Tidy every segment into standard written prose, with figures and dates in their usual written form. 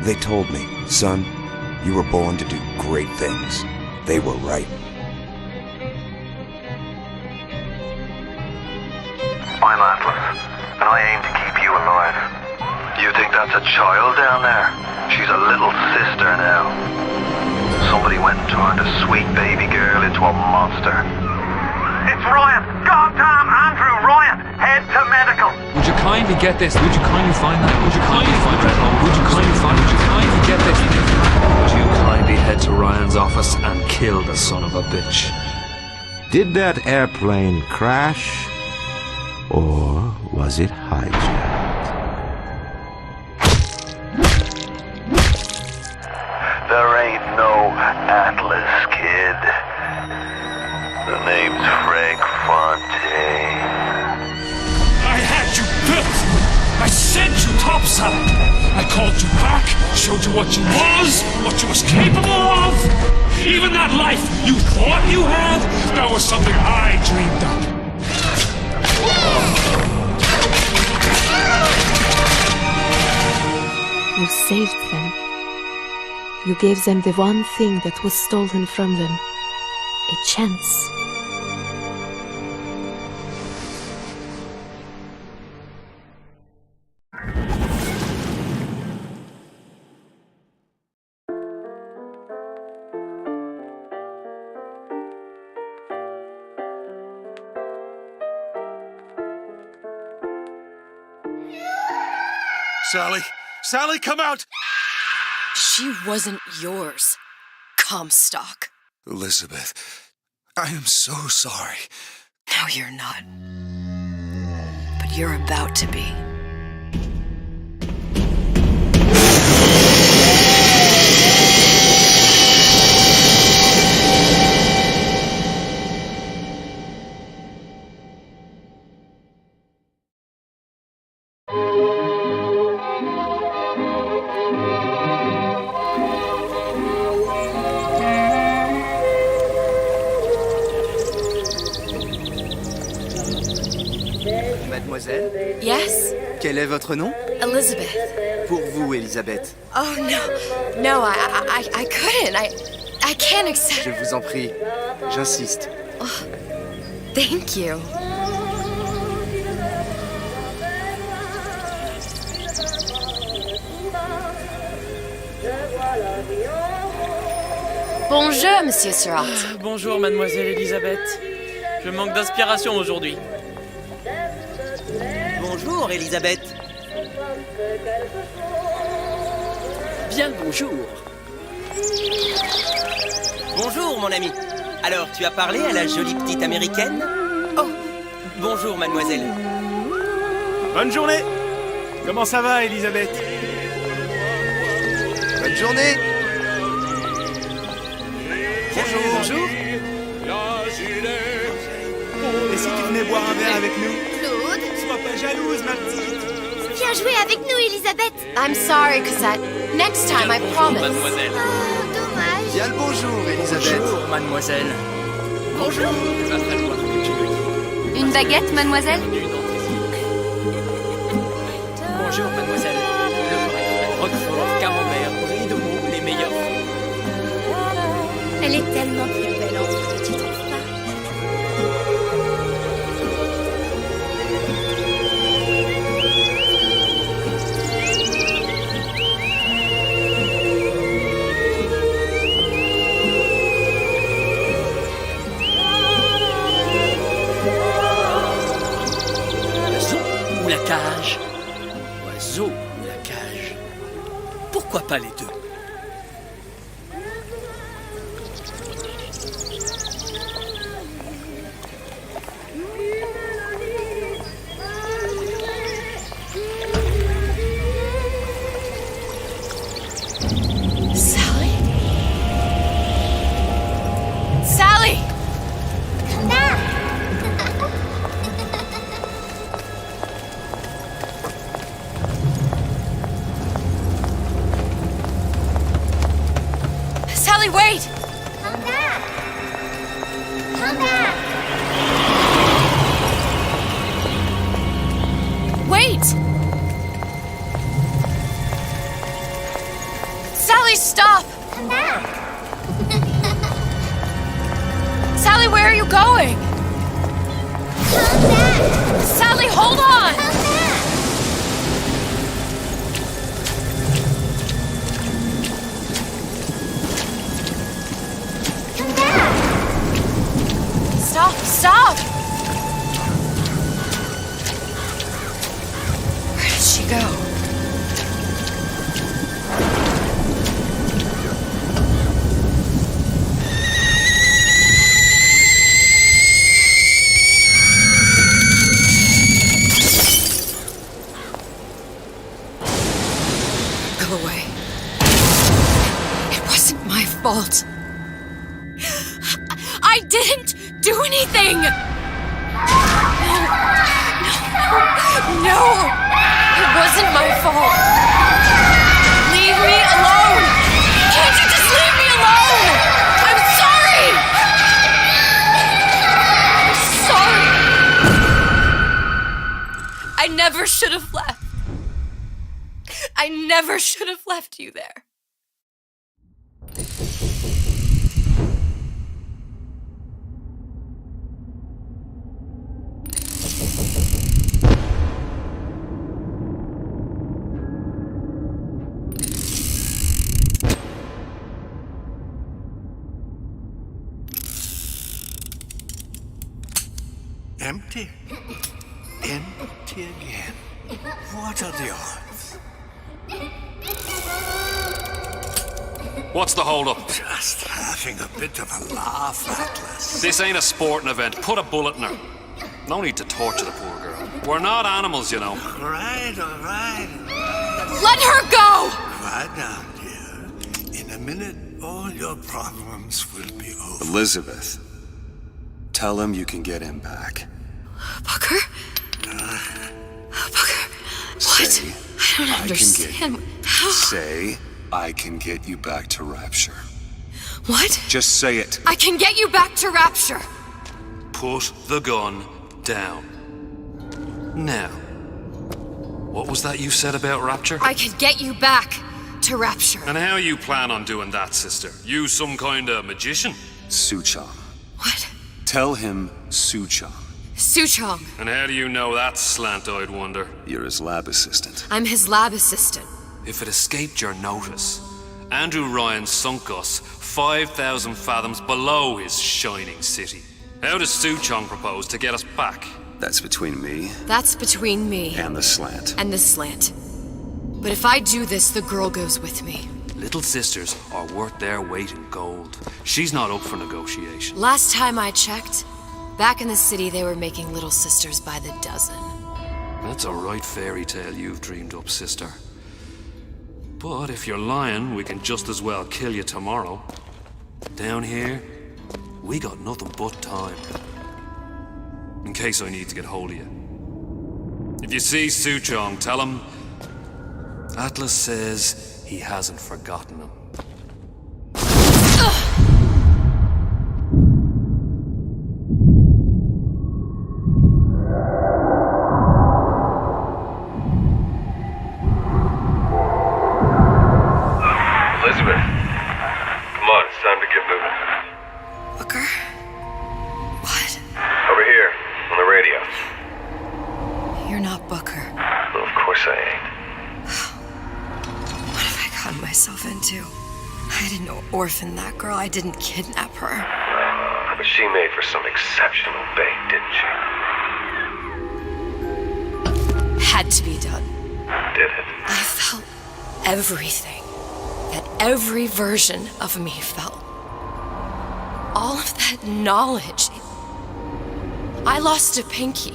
They told me, son, you were born to do great things. They were right. I'm Atlas, and I aim to keep you alive. You think that's a child down there? She's a little sister now. Somebody went and turned a sweet baby girl into a monster. It's Ryan! Goddamn Andrew Ryan! Head to medical! Would you kindly get this? Would you kindly find that? Would you kindly find that? Would you kindly find? Would you kindly get this? Would you kindly head to Ryan's office and kill the son of a bitch? Did that airplane crash? Or was it hijacked? There ain't no Atlas, kid. The name's Frank Fontaine. I had you built! I sent you topside! I called you back, showed you what you was capable of! Even that life you thought you had, that was something I dreamed up. You saved them. You gave them the one thing that was stolen from them. A chance. Sally! Sally, come out! She wasn't yours, comstock. Elizabeth, I am so sorry. No, you're not. But you're about to be. Mademoiselle? Yes? Quel est votre nom? Elizabeth. Pour vous, Elisabeth. Oh, no. No, I couldn't. I can't accept... Je vous en prie. J'insiste. Oh, thank you. Bonjour, Monsieur Surratt. Bonjour, Mademoiselle Elisabeth. Je manque d'inspiration aujourd'hui. Bonjour, Elisabeth. Bien le bonjour. Bonjour, mon ami. Alors, tu as parlé à la jolie petite américaine? Oh, bonjour, mademoiselle. Bonne journée. Comment ça va, Elisabeth? Bonne journée. Bonjour. Bonjour. Et si tu venais boire un verre avec nous? Claude? Sois pas jalouse, ma petite. Viens jouer avec nous, Elisabeth. I'm sorry, Cosette. Next time, I promise. Mademoiselle. Oh, dommage. Bien le bonjour, Elisabeth. Bonjour, mademoiselle. Bonjour. Tu vas falloir que tu me dises. Une baguette, mademoiselle? Bonjour, mademoiselle. Le vrai Roquefort, camembert, brie de mots, les meilleurs. Elle est tellement plus belle en tout, tu trouves pas? Oiseau ou la cage? Oiseau ou la cage? Pourquoi pas les deux? Sally? Sally! Sally, wait! Come back! Come back! Wait! Sally, stop! Come back! Sally, where are you going? Come back! Sally, hold on! Come back! Come back! Stop, stop! Where did she go? Go away. It wasn't my fault. I didn't do anything! No! It wasn't my fault! Leave me alone! Can't you just leave me alone? I'm sorry! I'm sorry! I never should have left. I never should have left you there. Empty. Empty again. What are the odds? What's the hold-up? Just having a bit of a laugh, Atlas. This ain't a sporting event. Put a bullet in her. No need to torture the poor girl. We're not animals, you know. All right. Let her go! Quiet down, dear. In a minute, all your problems will be over. Elizabeth, tell him you can get him back. Booker? Booker? What? Say, I don't understand. How? Say, I can get you back to Rapture. What? Just say it. I can get you back to Rapture. Put the gun down. Now, what was that you said about Rapture? I can get you back to Rapture. And how you plan on doing that, sister? You some kind of magician? Suchong. What? Tell him Suchong. Suchong. And how do you know that, slant-eyed wonder? You're his lab assistant. I'm his lab assistant. If it escaped your notice, Andrew Ryan sunk us 5,000 fathoms below his shining city. How does Suchong propose to get us back? That's between me That's between me and the slant. and the slant. But if I do this, the girl goes with me. Little sisters are worth their weight in gold. She's not up for negotiation. Last time I checked, back in the city they were making little sisters by the dozen. That's a right fairy tale you've dreamed up, sister. But if you're lying, we can just as well kill you tomorrow. Down here, we got nothing but time. In case I need to get hold of you. If you see Suchong, tell him Atlas says he hasn't forgotten him. Elizabeth, come on, it's time to get moving. Booker? What? Over here, on the radio. You're not Booker. Well, of course I ain't. What have I gotten myself into? I didn't orphan that girl. I didn't kidnap her. But she made for some exceptional bait, didn't she? Had to be done. Did it? I felt everything that every version of me felt. All of that knowledge. I lost a pinky,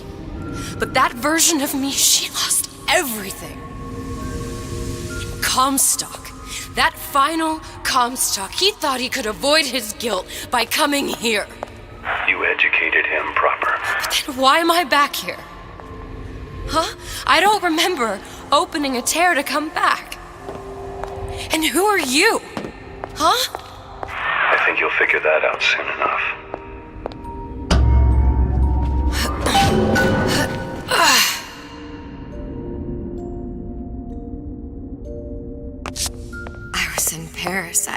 but that version of me, she lost everything. Comstock. That final Comstock. He thought he could avoid his guilt by coming here. You educated him proper. But then why am I back here? Huh? I don't remember opening a tear to come back. And who are you? Huh? think you'll figure that out soon enough. I was in Paris. I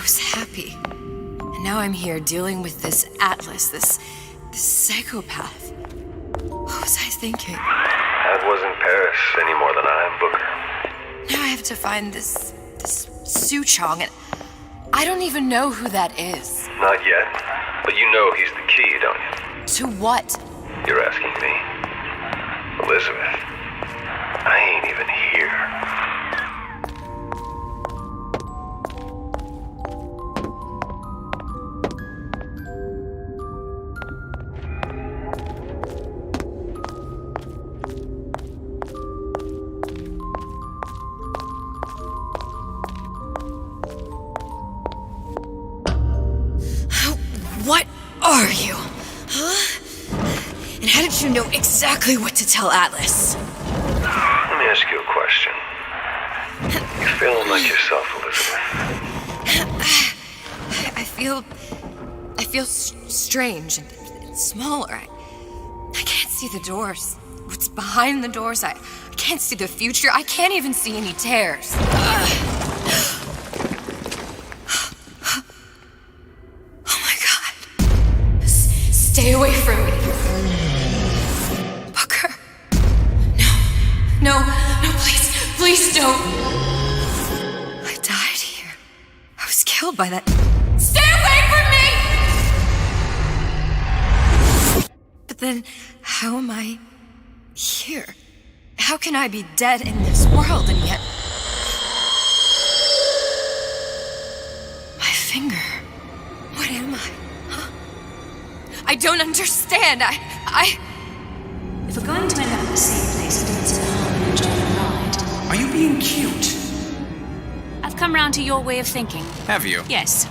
was happy. And now I'm here dealing with this Atlas, this psychopath. What was I thinking? That wasn't Paris any more than I am Booker. Now I have to find this Suchong, and I don't even know who that is. Not yet, but you know he's the key, don't you? To what? You're asking me. Elizabeth, I ain't even here. What are you? Huh? And how did you know exactly what to tell Atlas? Let me ask you a question. You feeling like yourself, Elizabeth? I feel strange and smaller. I can't see the doors. What's behind the doors? I can't see the future. I can't even see any tears. Stay away from me. Booker. No, please don't. I died here. I was killed by that. Stay away from me! But then, how am I here? How can I be dead in this world and yet... My finger. What am I? I don't understand. If we're going to end up in the same place, I think it's in harm and enjoy the ride. Are you being cute? I've come round to your way of thinking. Have you? Yes.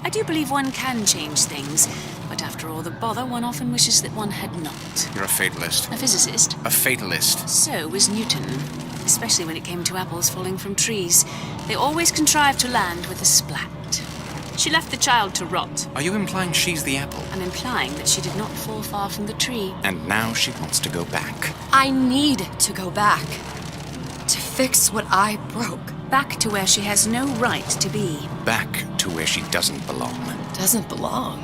I do believe one can change things, but after all the bother, one often wishes that one had not. You're a fatalist. A physicist. A fatalist. So was Newton, especially when it came to apples falling from trees. They always contrived to land with a splat. She left the child to rot. Are you implying she's the apple? I'm implying that she did not fall far from the tree. And now she wants to go back. I need to go back. To fix what I broke. Back to where she has no right to be. Back to where she doesn't belong. Doesn't belong?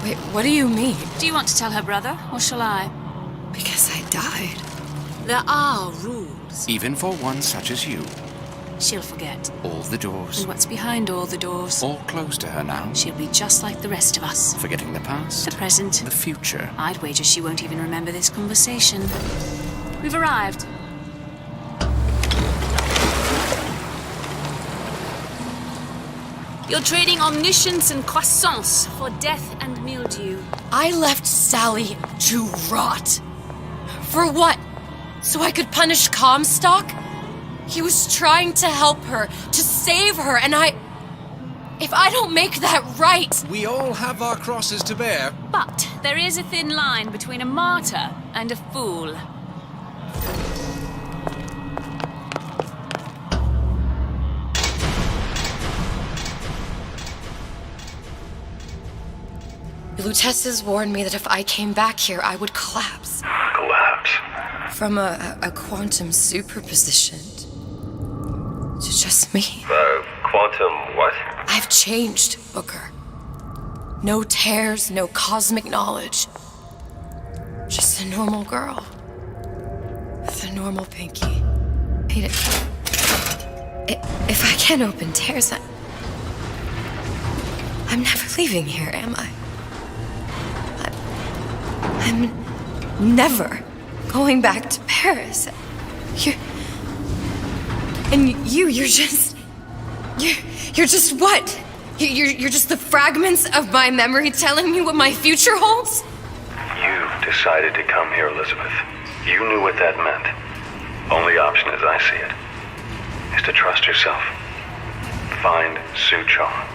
Wait, what do you mean? Do you want to tell her brother, or shall I? Because I died. There are rules. Even for one such as you. She'll forget. All the doors. And what's behind all the doors? All closed to her now. She'll be just like the rest of us. Forgetting the past. The present. The future. I'd wager she won't even remember this conversation. We've arrived. You're trading omniscience and croissance for death and mildew. I left Sally to rot. For what? So I could punish Comstock? He was trying to help her, to save her, and if I don't make that right... We all have our crosses to bear. But there is a thin line between a martyr and a fool. Lutesses warned me that if I came back here, I would collapse. Collapse? From a quantum superposition to just me. Quantum what? I've changed, Booker. No tears, no cosmic knowledge. Just a normal girl. With a normal pinky. If I can't open tears, I'm never leaving here, am I? I'm never going back to Paris. You're just what? You're just the fragments of my memory telling me what my future holds? You decided to come here, Elizabeth. You knew what that meant. Only option, as I see it, is to trust yourself. Find Suchong.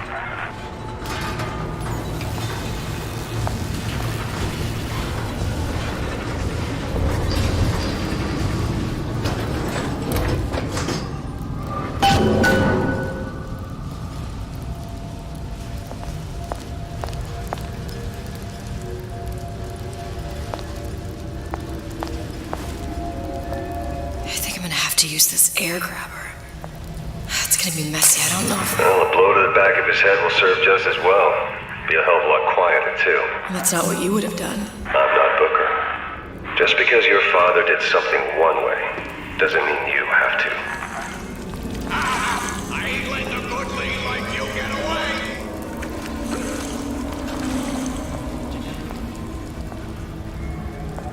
to use this air grabber. It's gonna be messy, I don't know if... Well, a blow to the back of his head will serve just as well. Be a hell of a lot quieter, too. That's not what you would have done. I'm not Booker. Just because your father did something one way, doesn't mean you have to. I ain't letting a good lady like you get away!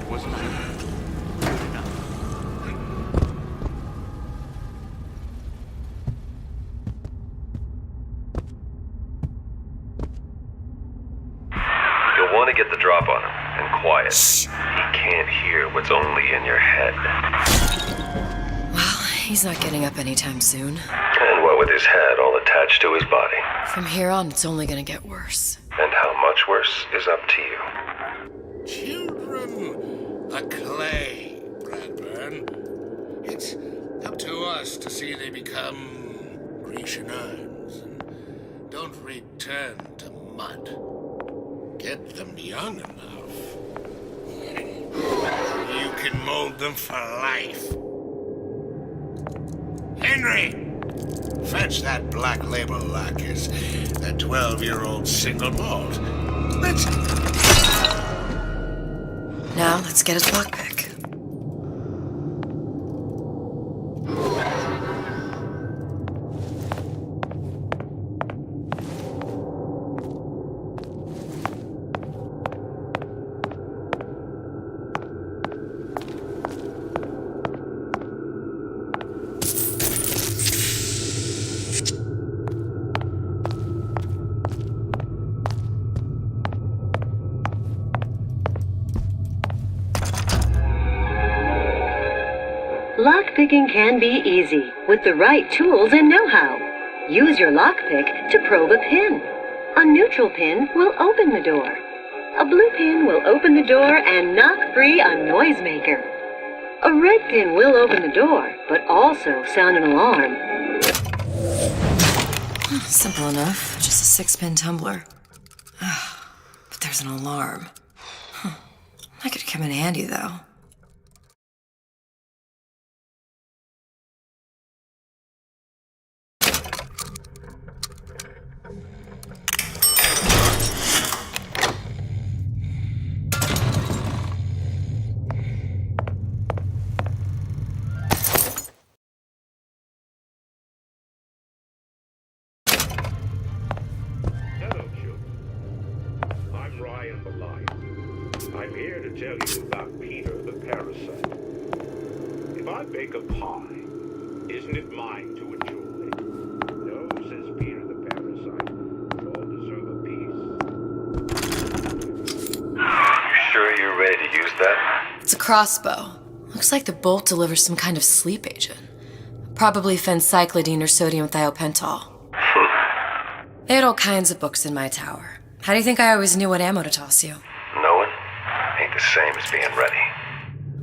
Wasn't it? You'll want to get the drop on him, and quiet. He can't hear what's only in your head. Well, he's not getting up anytime soon. And what with his head all attached to his body. From here on, it's only gonna get worse. And how much worse is up to you. Children are clay, Bradburn. It's up to us to see they become Grecian urns and don't return to mud. Get them young enough. You can mold them for life. Henry! Fetch that black label lacquers, that 12-year-old single malt. Now, let's get his lockpick. Lockpicking can be easy with the right tools and know-how. Use your lockpick to probe a pin. A neutral pin will open the door. A blue pin will open the door and knock free a noisemaker. A red pin will open the door, but also sound an alarm. Simple enough. Just a 6-pin tumbler. But there's an alarm. That could come in handy, though. I'm here to tell you about Peter the parasite. If I bake a pie, isn't it mine to enjoy? No, says Peter the parasite. We all deserve a piece. You sure you're ready to use that? It's a crossbow. Looks like the bolt delivers some kind of sleep agent. Probably phencyclidine or sodium thiopental. They had all kinds of books in my tower. How do you think I always knew what ammo to toss you? Knowing ain't the same as being ready.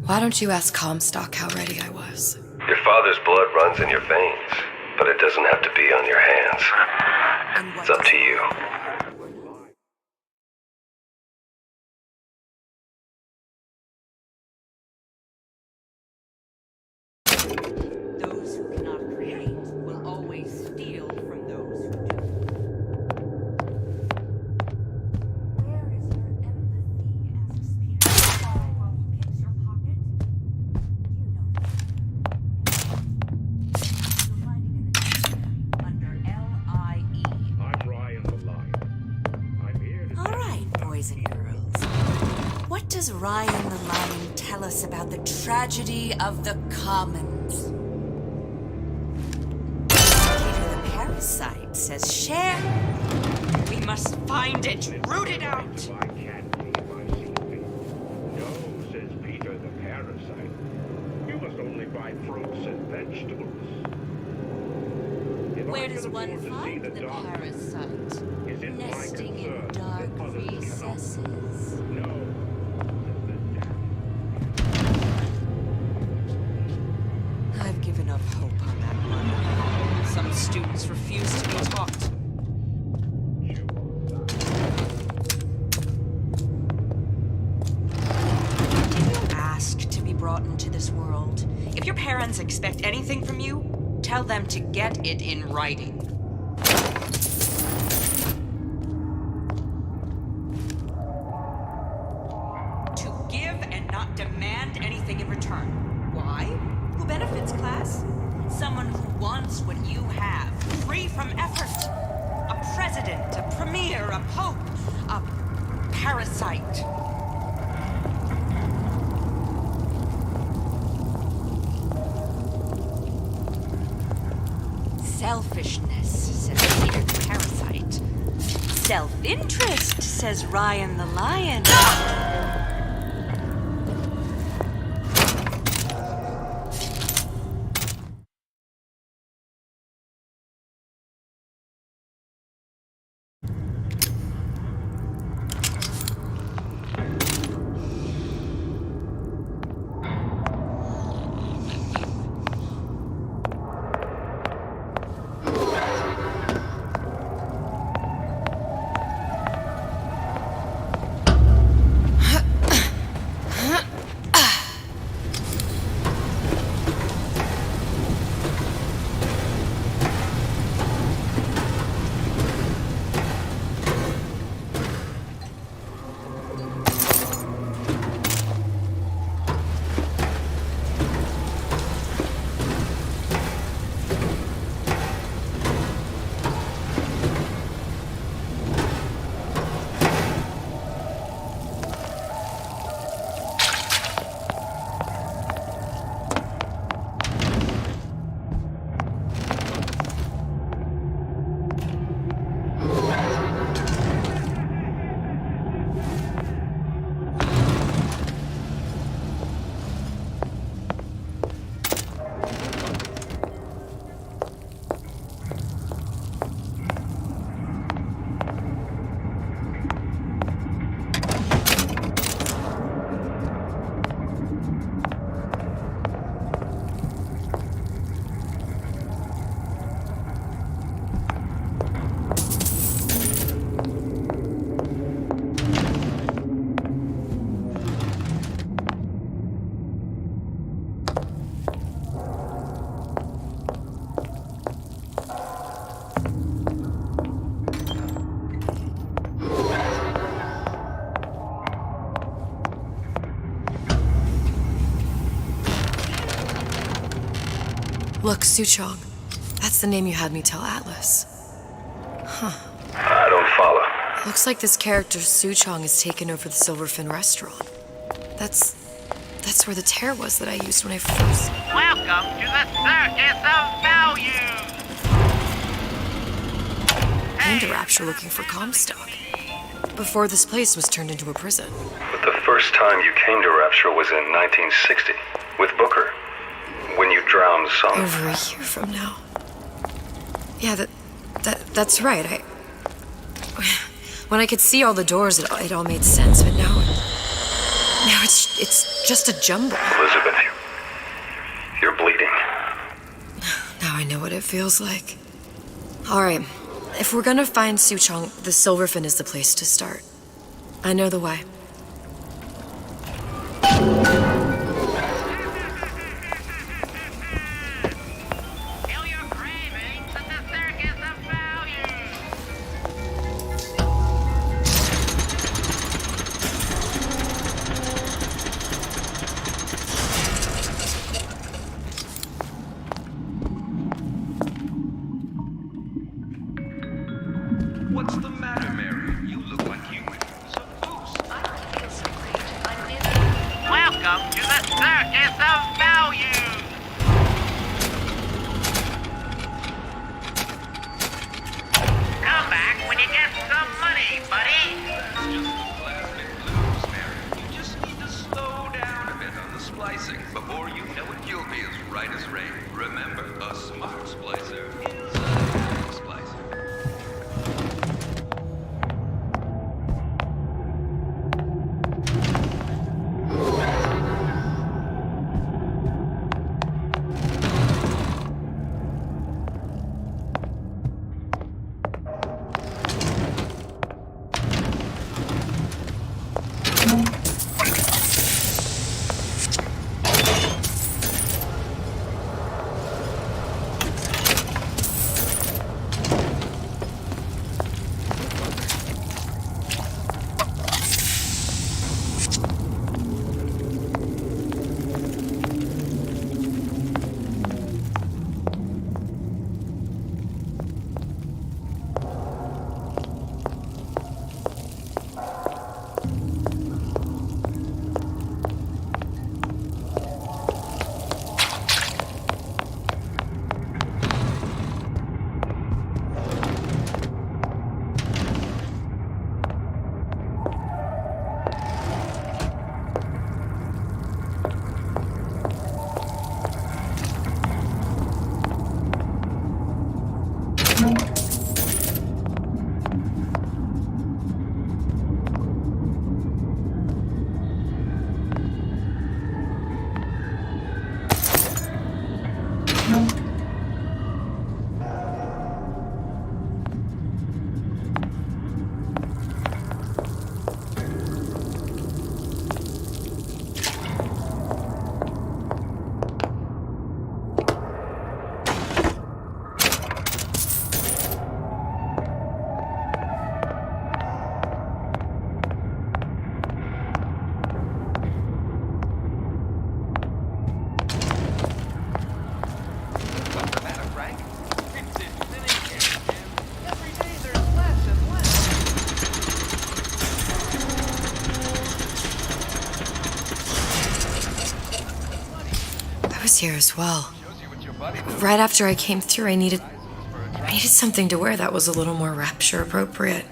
Why don't you ask Comstock how ready I was? Your father's blood runs in your veins, but it doesn't have to be on your hands. It's up to you. Those who cannot create will always steal from those who do. Where is your empathy? Asks Peter while he picks your pocket. Under L-I-E. I'm Ryan the Lion. I'm here to All right, boys and girls. What does Ryan the Lion tell us about the tragedy of the commons? Peter the parasite says share. We must find it, root it out. if I can't be my secret. No, says Peter the parasite. You must only buy fruits and vegetables. If Where I does can one afford to see find the dark, parasite? is it my Nesting in concern dark that others cannot? recesses. No. I've given up hope on that one. Some students refuse to be taught. Did you ask to be brought into this world? If your parents parents expect anything from you, tell them to get it in writing. To give and not demand anything in return. Why? Who benefits, class? Someone who wants what you have, free from effort. A president, a premier, a pope, a parasite. Selfishness, says Peter the parasite. Self-interest, says Ryan the lion. Look, Suchong. That's the name you had me tell Atlas. Huh. I don't follow. Looks like this character Suchong has taken over the Silverfin restaurant. That's where the tear was that I used when I first... Welcome to the Circus of Values! Came to Rapture looking for comstock. Before this place was turned into a prison. But the first time you came to Rapture was in 1960, with Booker. When you drowned some... Over a year from now. Yeah, that's right. When I could see all the doors, it all made sense, but now it's just a jumble. Elizabeth, you're bleeding. Now I know what it feels like. All right, if we're gonna find Suchong, the Silverfin is the place to start. I know the way. What's the matter, Mary? You look like you went to boost. I don't feel so great. I'm nearly... Welcome to the Circus of Values! Come back when you get some money, buddy! That's just the plastic blues, Mary. You just need to slow down a bit on the splicing. Before you know it, you'll be as right as rain. Remember, a smart splicer is a good splicer. here as well. Right after I came through, I needed something to wear that was a little more rapture appropriate.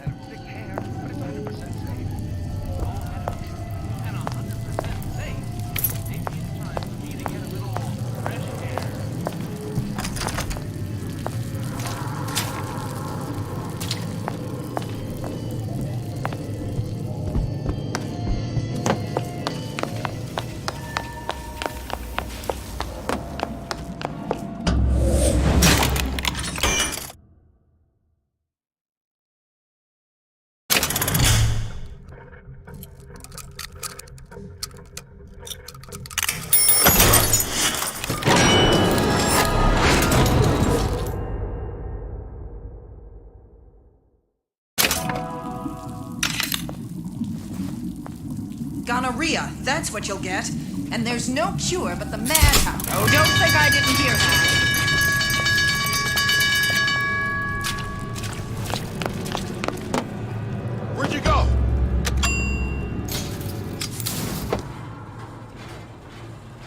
Gonorrhea, that's what you'll get. And there's no cure but the madhouse. Oh, don't think I didn't hear that. Where'd you go?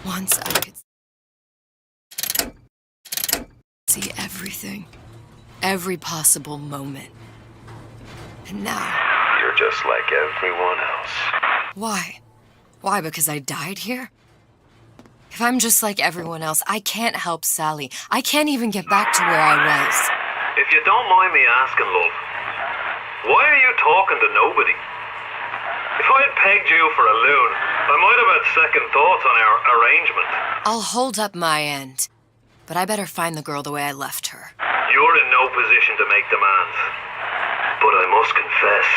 Once I could see everything. Every possible moment. And now... You're just like everyone else. Why? Why, because I died here? If I'm just like everyone else, I can't help Sally. I can't even get back to where I was. If you don't mind me asking, love, why are you talking to nobody? If I had pegged you for a loon, I might have had second thoughts on our arrangement. I'll hold up my end, but I better find the girl the way I left her. You're in no position to make demands. But I must confess,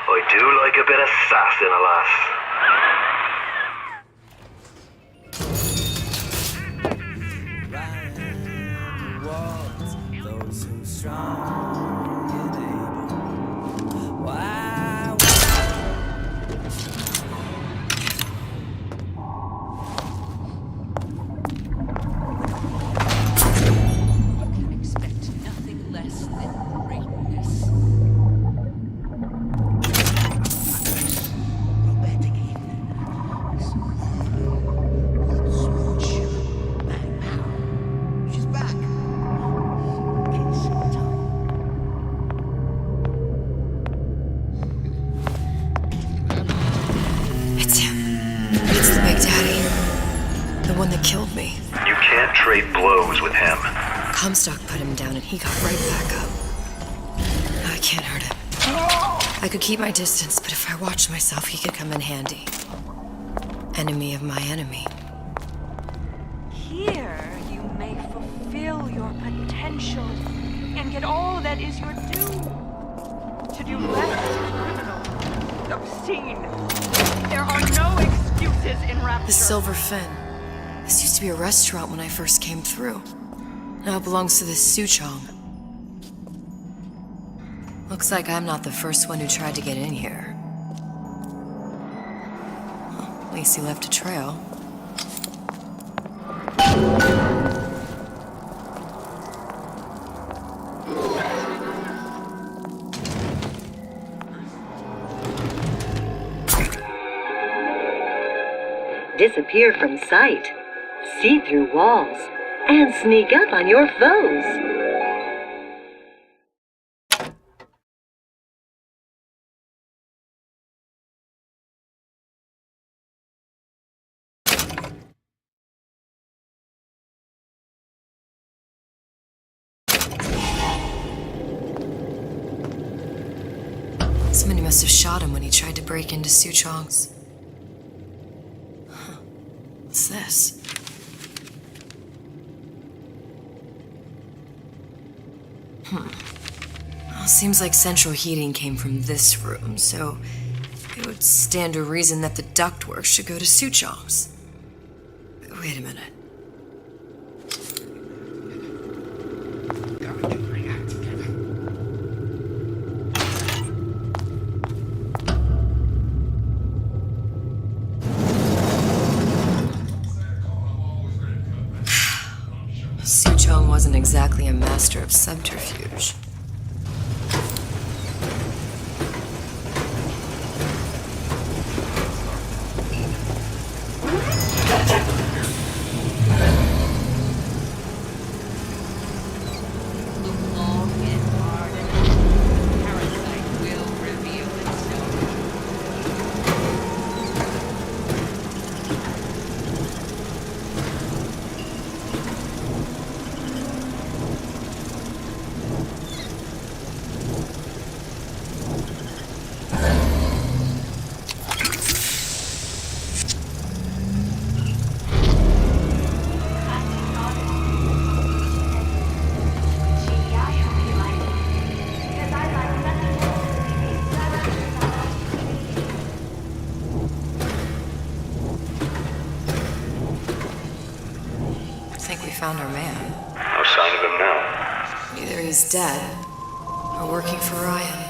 I do like a bit of sass in a lass. Those who strong and able. Wow. You can expect nothing less than greatness. Romantic evening. She's back. It's him. It's the Big Daddy. The one that killed me. You can't trade blows with him. Comstock put him down and he got right back up. I can't hurt him. I could keep my distance, but if I watched myself, he could come in handy. Enemy of my enemy. Here you may fulfill your potential and get all that is your due. To do less is criminal, obscene. There are no excuses in rapture. The Silver Fin. This used to be a restaurant when I first came through. Now it belongs to this Suchong. Looks like I'm not the first one who tried to get in here. Well, at least he left a trail. Disappear from sight, see through walls, and sneak up on your foes. Somebody must have shot him when he tried to break into Suchong's. Huh. What's this? Well, seems like central heating came from this room, so it would stand to reason that the ductwork should go to Suchong's. Wait a minute. Suchong wasn't exactly a master of subterfuge. found our man. No sign of him now. Either he's dead, or working for Ryan.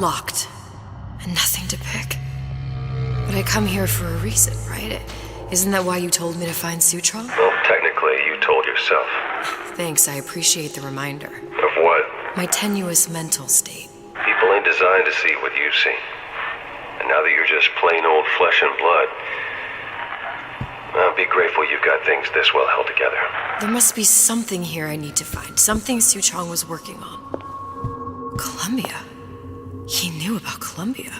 Locked, and nothing to pick. But I come here for a reason, right? Isn't that why you told me to find Sutron? Well, technically, you told yourself. Thanks, I appreciate the reminder. Of what? My tenuous mental state. People ain't designed to see what you've seen. And now that you're just plain old flesh and blood, I'll be grateful you've got things this well held together. There must be something here I need to find. Something Sutron was working on. Columbia. He knew about Columbia.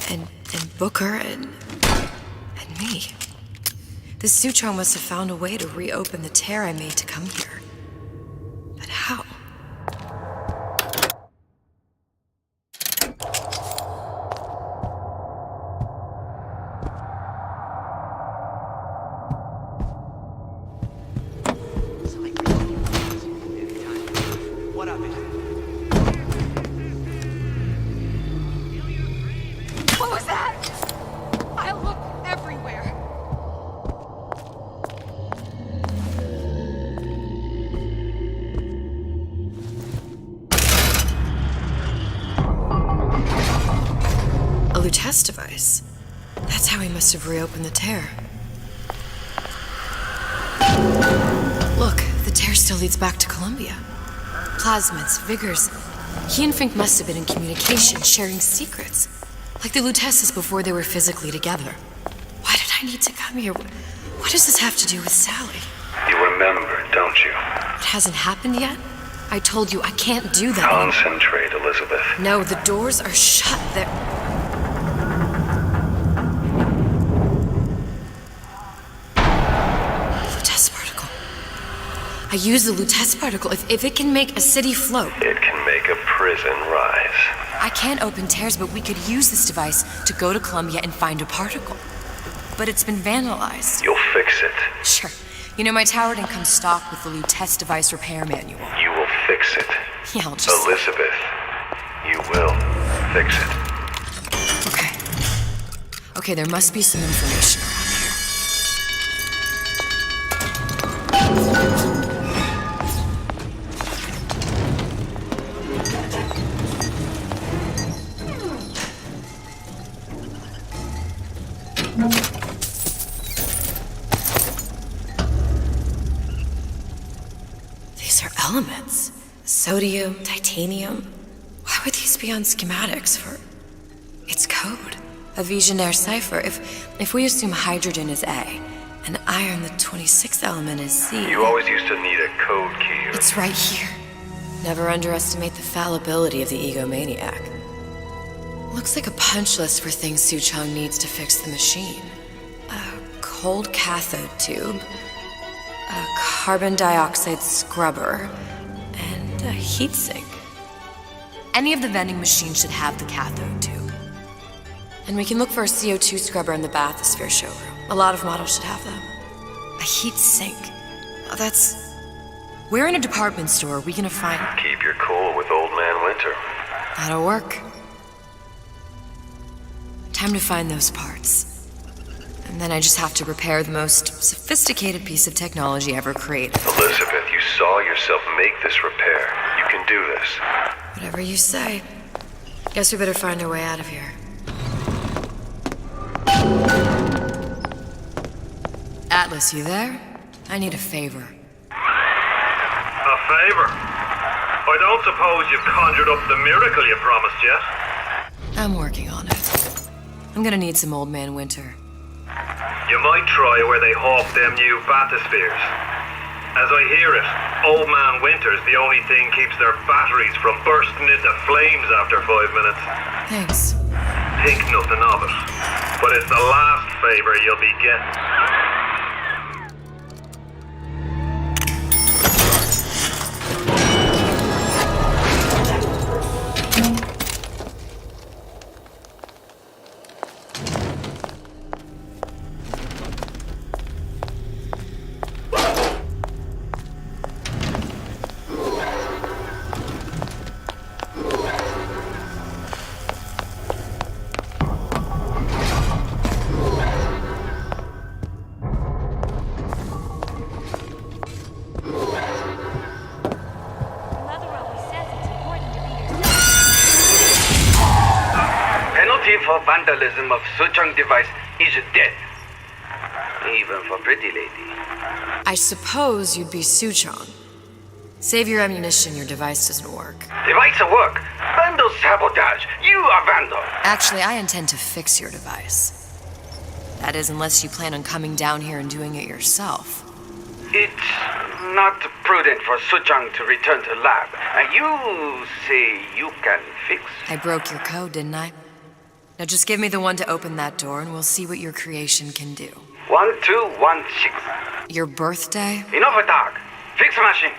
And Booker and me. The Sutron must have found a way to reopen the tear I made to come here. But how? What of it? What was that? I looked everywhere. A Lutece device. That's how he must have reopened the tear. Look, the tear still leads back to Columbia. Plasmids, vigors. He and Fink must have been in communication, sharing secrets. Like the Luteces before they were physically together. Why did I need to come here? What does this have to do with Sally? You remember, don't you? It hasn't happened yet? I told you I can't do that. Concentrate, Elizabeth. No, the doors are shut. They're... Lutece particle. I use the Lutece particle. If it can make a city float. It can make a prison rise. I can't open tears, but we could use this device to go to Columbia and find a particle. But it's been vandalized. You'll fix it. Sure. You know, my tower didn't come stocked with the Lutece device repair manual. You will fix it. Yeah, I'll just... Elizabeth, you will fix it. Okay, there must be some information around here. These are elements. Sodium, titanium. Why would these be on schematics for... It's code. A Visionaire cipher. If we assume hydrogen is A, and iron, the 26th element, is C... You always used to need a code key. It's right here. Never underestimate the fallibility of the egomaniac. Looks like a punch list for things Suchong needs to fix the machine. A cold cathode tube, a carbon dioxide scrubber, and a heatsink. Any of the vending machines should have the cathode tube. And we can look for a CO2 scrubber in the bathysphere showroom. A lot of models should have them. A heat sink. Oh, that's... We're in a department store. We gonna find... Keep your cool with Old Man Winter. That'll work. Time to find those parts. And then I just have to repair the most sophisticated piece of technology ever created. Elizabeth, you saw yourself make this repair. You can do this. Whatever you say. Guess we better find our way out of here. Atlas, you there? I need a favor. A favor? I don't suppose you've conjured up the miracle you promised yet? I'm working on it. I'm gonna need some Old Man Winter. You might try where they hawk them new bathyspheres. As I hear it, Old Man Winter's the only thing keeps their batteries from bursting into flames after 5 minutes. Thanks. Think nothing of it, but it's the last favor you'll be getting. vandalism of Suchong device is dead. Even for pretty lady. I suppose you'd be Suchong. Save your ammunition, your device doesn't work. Device work. Vandal sabotage. You are vandal. Actually, I intend to fix your device. That is, unless you plan on coming down here and doing it yourself. It's not prudent for Suchong to return to lab. You say you can fix? I broke your code, didn't I? Now just give me the one to open that door and we'll see what your creation can do. 1216. Your birthday? Enough talk. Fix the machine.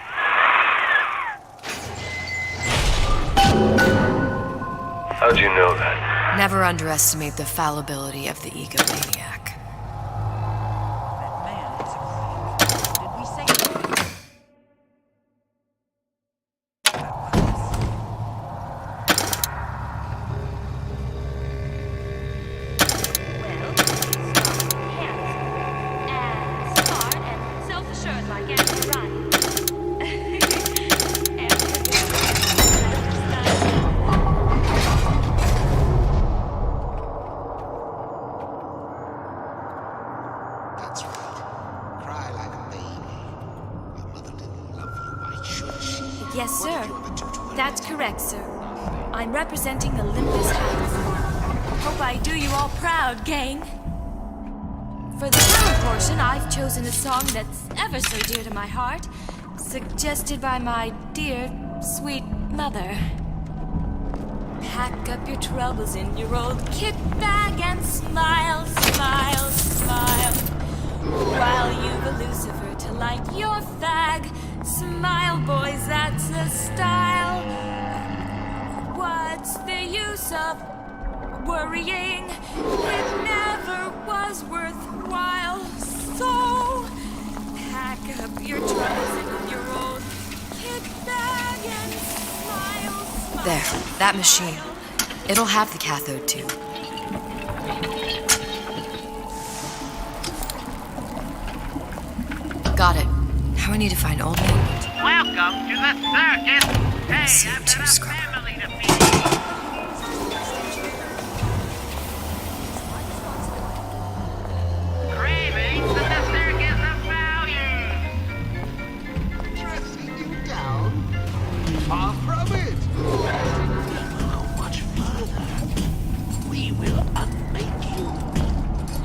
How'd you know that? Never underestimate the fallibility of the egomaniac. Yes, sir. That's correct, sir. I'm representing the Olympus Heights. Hope I do you all proud, gang. For the talent portion, I've chosen a song that's ever so dear to my heart, suggested by my dear, sweet mother. Pack up your troubles in your old kit bag and smile, smile, smile. While you've a Lucifer to light your fag. Smile, boys, that's the style. What's the use of worrying? It never was worthwhile. So, pack up your troubles in your old kit bag and smile, smile. There, that machine. It'll have the cathode too. Got it. Now I need to find Old Man. Welcome to the circus. Hey, I've got a family to feed. Cravings at the circus of value. Dressing you down? Far from it. We will go much further. We will unmake you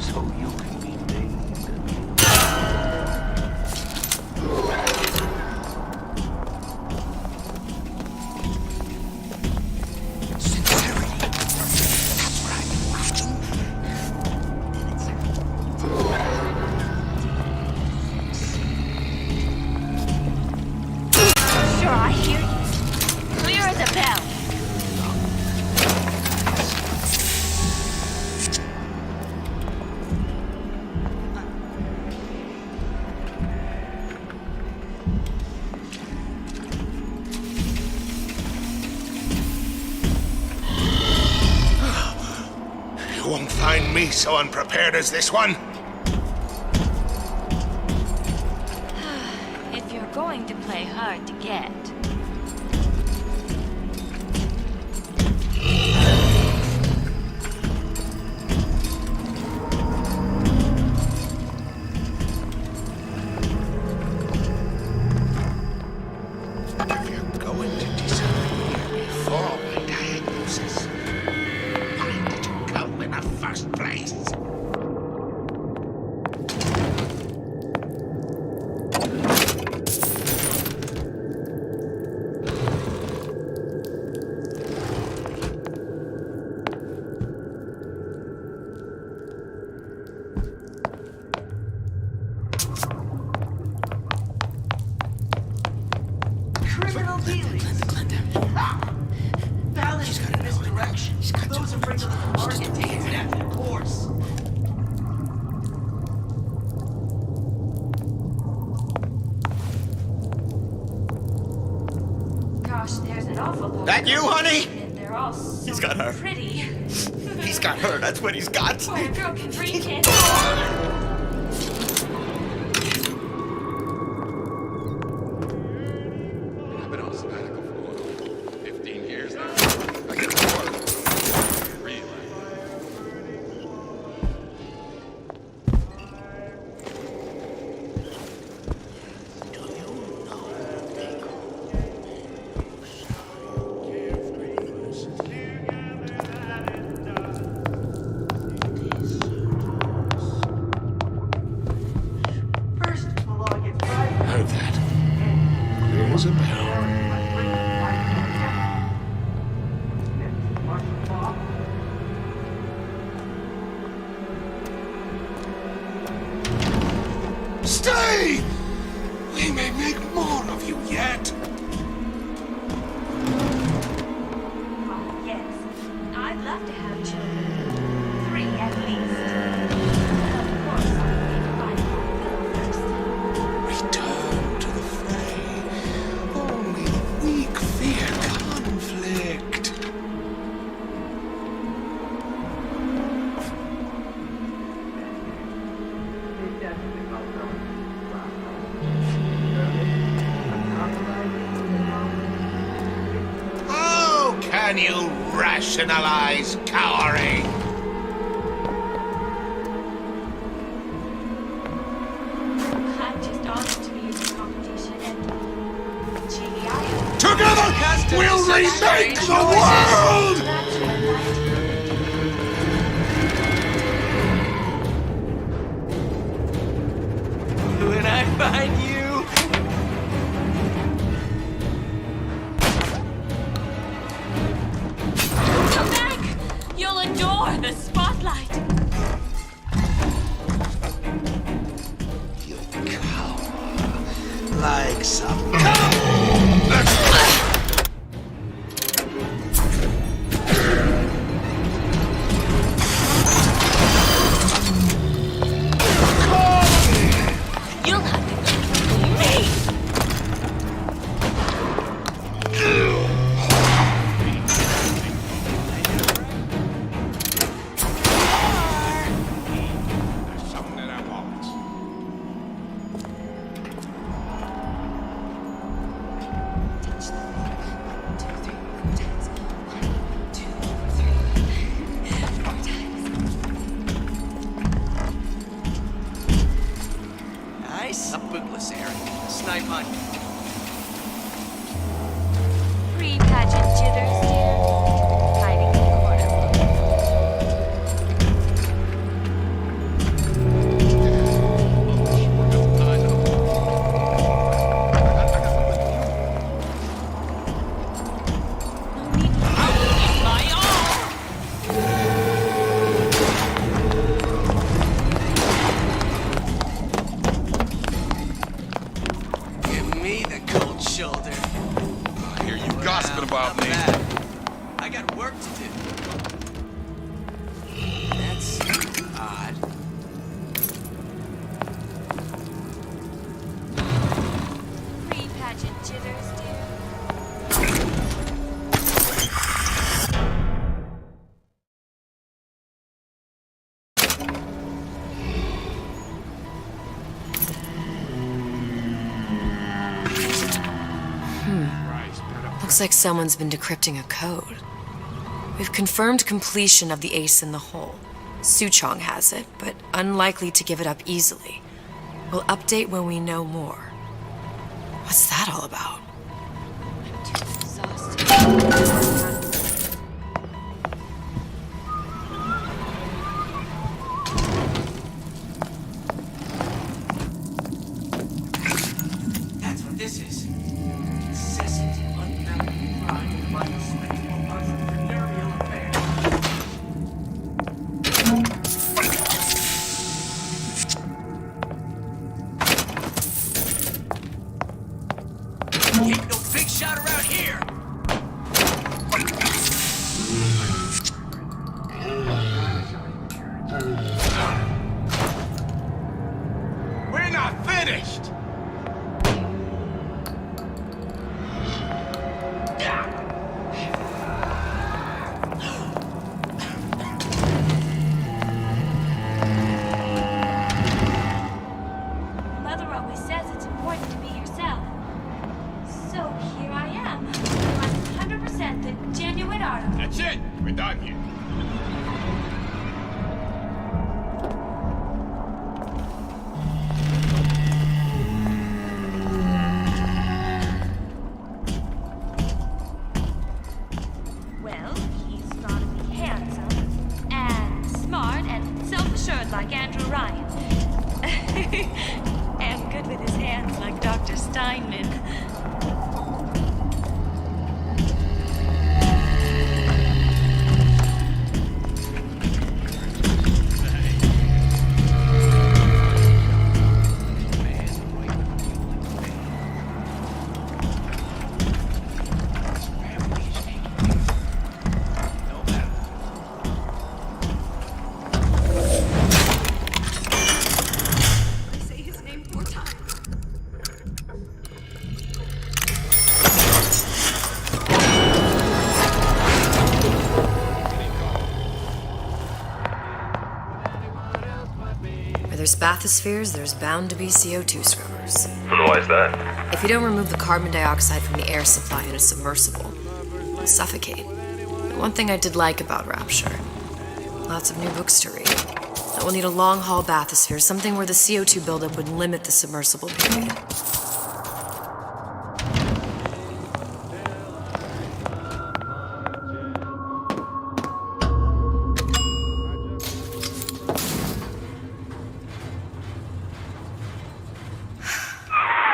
so you can be made. Sure, I hear you. Clear as a bell. You won't find me so unprepared as this one. If you're going to play hard to get. If you're going to disappear before my diagnosis, why did you come in the first place? Criminal dealings. Balance in this direction. Those afraid to let the market take its natural course. Gosh, there's an awful lot. That you, honey? And they're all so He's got her. pretty. He's got her, that's what he's got. Boy, a girl can drink it. I've been on sabbatical for 15 years now. I get to work. Really. Isabel. Stay! We may make more of you yet. Yes, I'd love to have children. 3 at least. Of course, I'll need to find one Return to the fray. Only the weak fear conflict. How can you rationalize cowering? I'm just honored to be in this competition, and gee, I am Together, we'll remake the world! When I find you... Come back! You'll adore the spotlight. You cower like some You'll have to come with me. There's something in our pockets. Nice. A bootless area. Snipe on you. Pre-pageant jitters, dear. Hiding in the corner. My all! Give me the cold shoulder. I hear you gossiping about me. I got work to do. That's odd. Pre-pageant jitters, dear. Looks like someone's been decrypting a code. We've confirmed completion of the ace in the hole. Suchong has it, but unlikely to give it up easily. We'll update when we know more. What's that all about? That's what this is. Incessant, unbounded crime of my respectable entrepreneurial affair. Ain't no big shot around here. We're not finished! Mother always says it's important to be yourself. So here I am. I'm 100% the genuine article. That's it! We're done here. Well, he's gotta be handsome and smart and self-assured like Andrew Ryan. And good with his hands like Dr. Steinman. Where there's bathyspheres, there's bound to be CO2 scrubbers. And why is that? If you don't remove the carbon dioxide from the air supply in a submersible, you'll suffocate. But one thing I did like about Rapture, lots of new books to read. That we'll need a long-haul bathysphere, something where the CO2 buildup would limit the submersible period.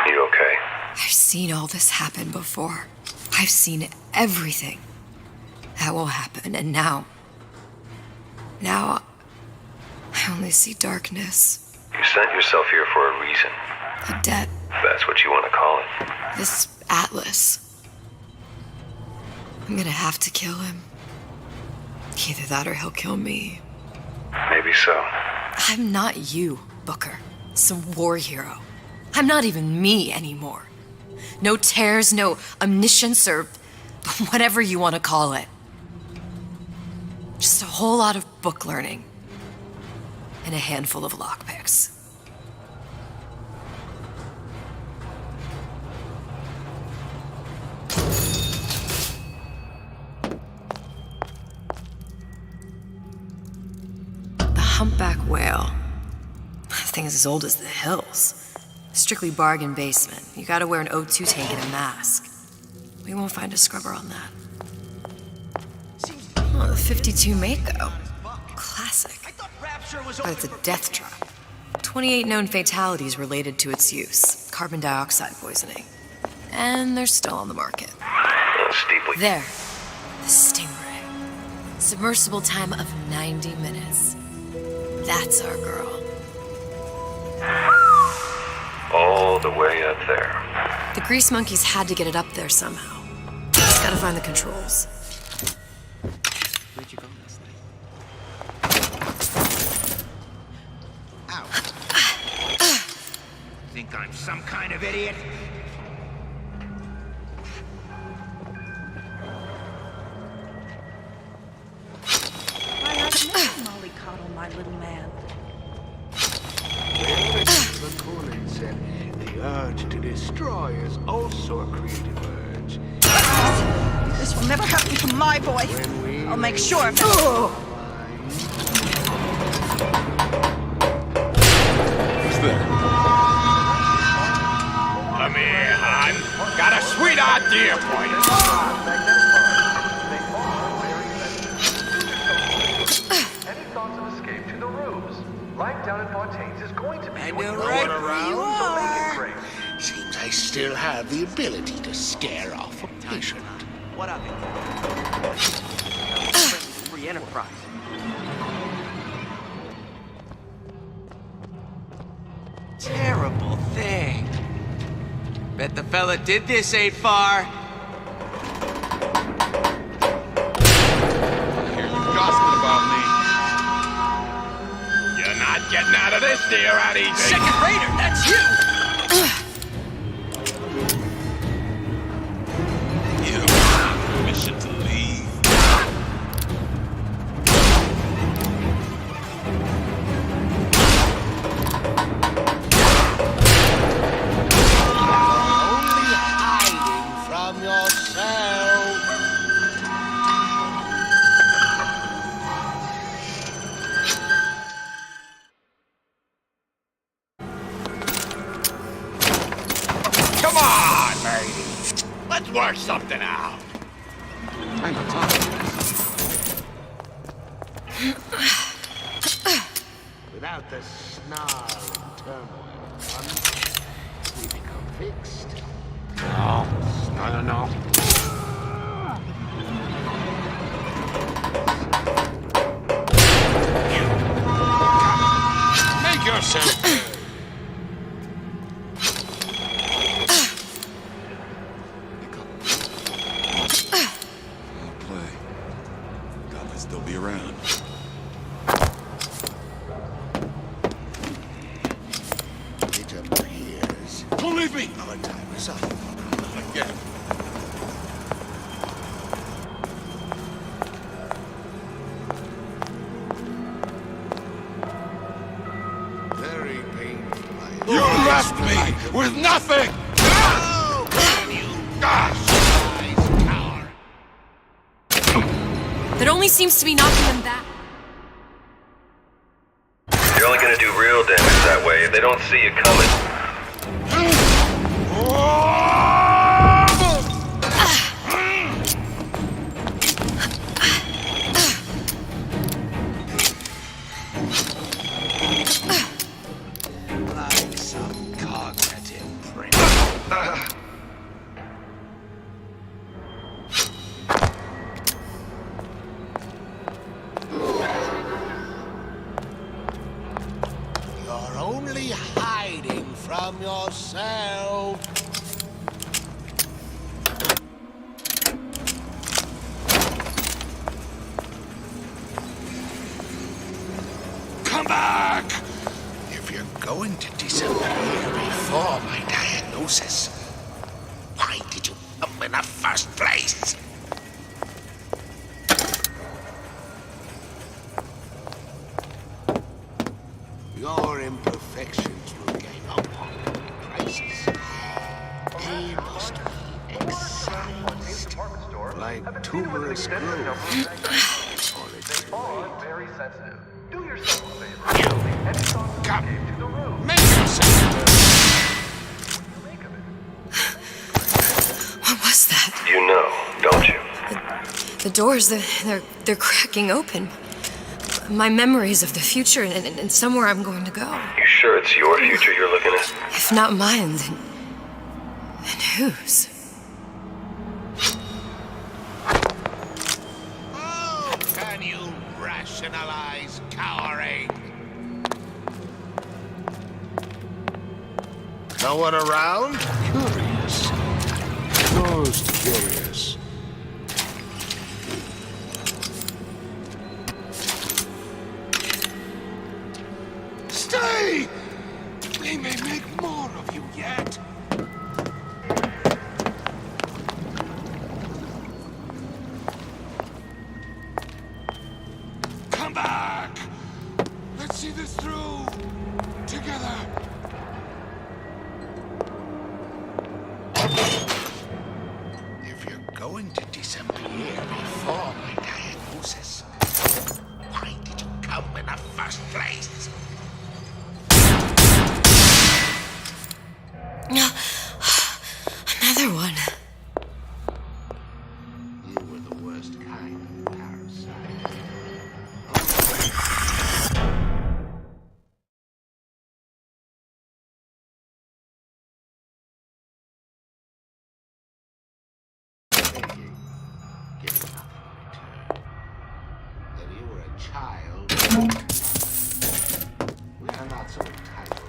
You okay? I've seen all this happen before. I've seen everything that will happen, and now I only see darkness. You sent yourself here for a reason. A debt. That's what you want to call it. This Atlas. I'm gonna have to kill him. Either that or he'll kill me. Maybe so. I'm not you, Booker. Some war hero. I'm not even me anymore. No tears, no omniscience, or whatever you want to call it. Just a whole lot of book learning. And a handful of lockpicks. The humpback whale. The thing is as old as the hills. Strictly bargain basement. You gotta wear an O2 tank and a mask. We won't find a scrubber on that. Oh, the 52 Mako. Classic. But it's a death trap. 28 known fatalities related to its use. Carbon dioxide poisoning. And they're still on the market. Steeply. There. The Stingray. Submersible time of 90 minutes. That's our girl. All the way up there. The grease monkeys had to get it up there somehow. Just gotta find the controls. Where'd you go last night? Think I'm some kind of idiot? Why aren't you mollycoddle, my little man? The Coolin said the urge to destroy is also a creative urge. This will never happen to my boy. I'll make sure of it. Who's there? Come here, hon. Got a sweet idea for you. Any thoughts of escape to the roofs? Life down at Fontaine's is going to be I when know you're right around, where you so make are. it great. Seems I still have the ability to scare off a patient. What of it? Free enterprise. Terrible thing. Bet the fella did this ain't far. I hear you gossiping about me. You're not getting out of this, dear, out easy. Second raider, that's you! You have permission to leave. Only hiding from yourself. Come on, matey. Let's work something out. I'm on top of Without the snarl and turmoil, we become fixed. No. Make yourself heard. I'll play. God might still be around. It appears Don't leave me! our time is up. Again. There left me with nothing! Oh, you gosh! Coward! That only seems to be knocking them back. You're only gonna do real damage that way if they don't see you coming. Like some cognitive print. You're only hiding from yourself. Come back! If you're going to disappear before my diagnosis, why did you come in the first place? Your imperfections will gain upon crisis. They must be excised like tumorous growth. Very sensitive. Do yourself a favor. Come, make yourself. What was that? You know, don't you? The doors, they're cracking open. My memories of the future and somewhere I'm going to go. You sure it's your future you're looking at? If not mine, then whose? Oh, can you rationalize cowering? No one around? Curious. Most curious. Stay! We may make more of you yet. Come back! Let's see this through. Together. If you're going to disappear before my diagnosis, why did you come in the first place? Another one. You were the worst kind of parasite. Give nothing in return. That you were a child. We are not so entitled.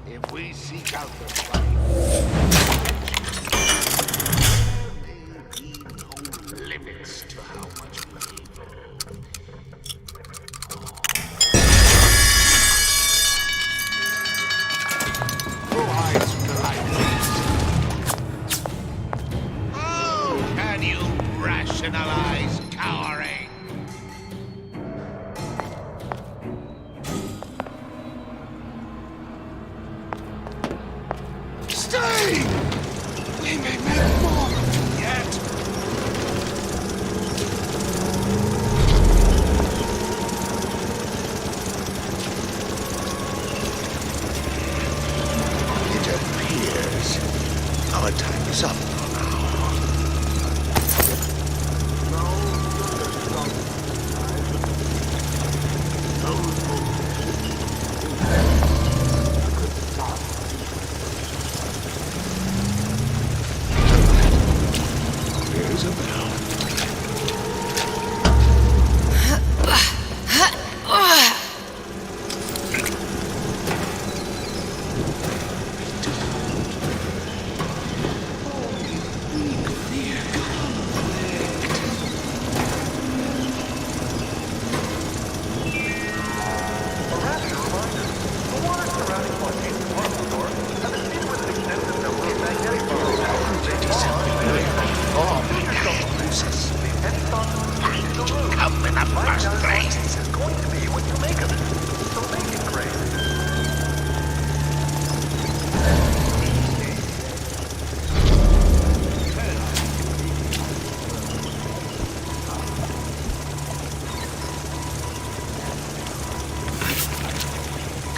If we seek out the fight, there may be no limits to how much evil. Who hides from the light? Oh, can you rationalize cowering? Stay! We may make more of you yet. It appears our time is up for now. No further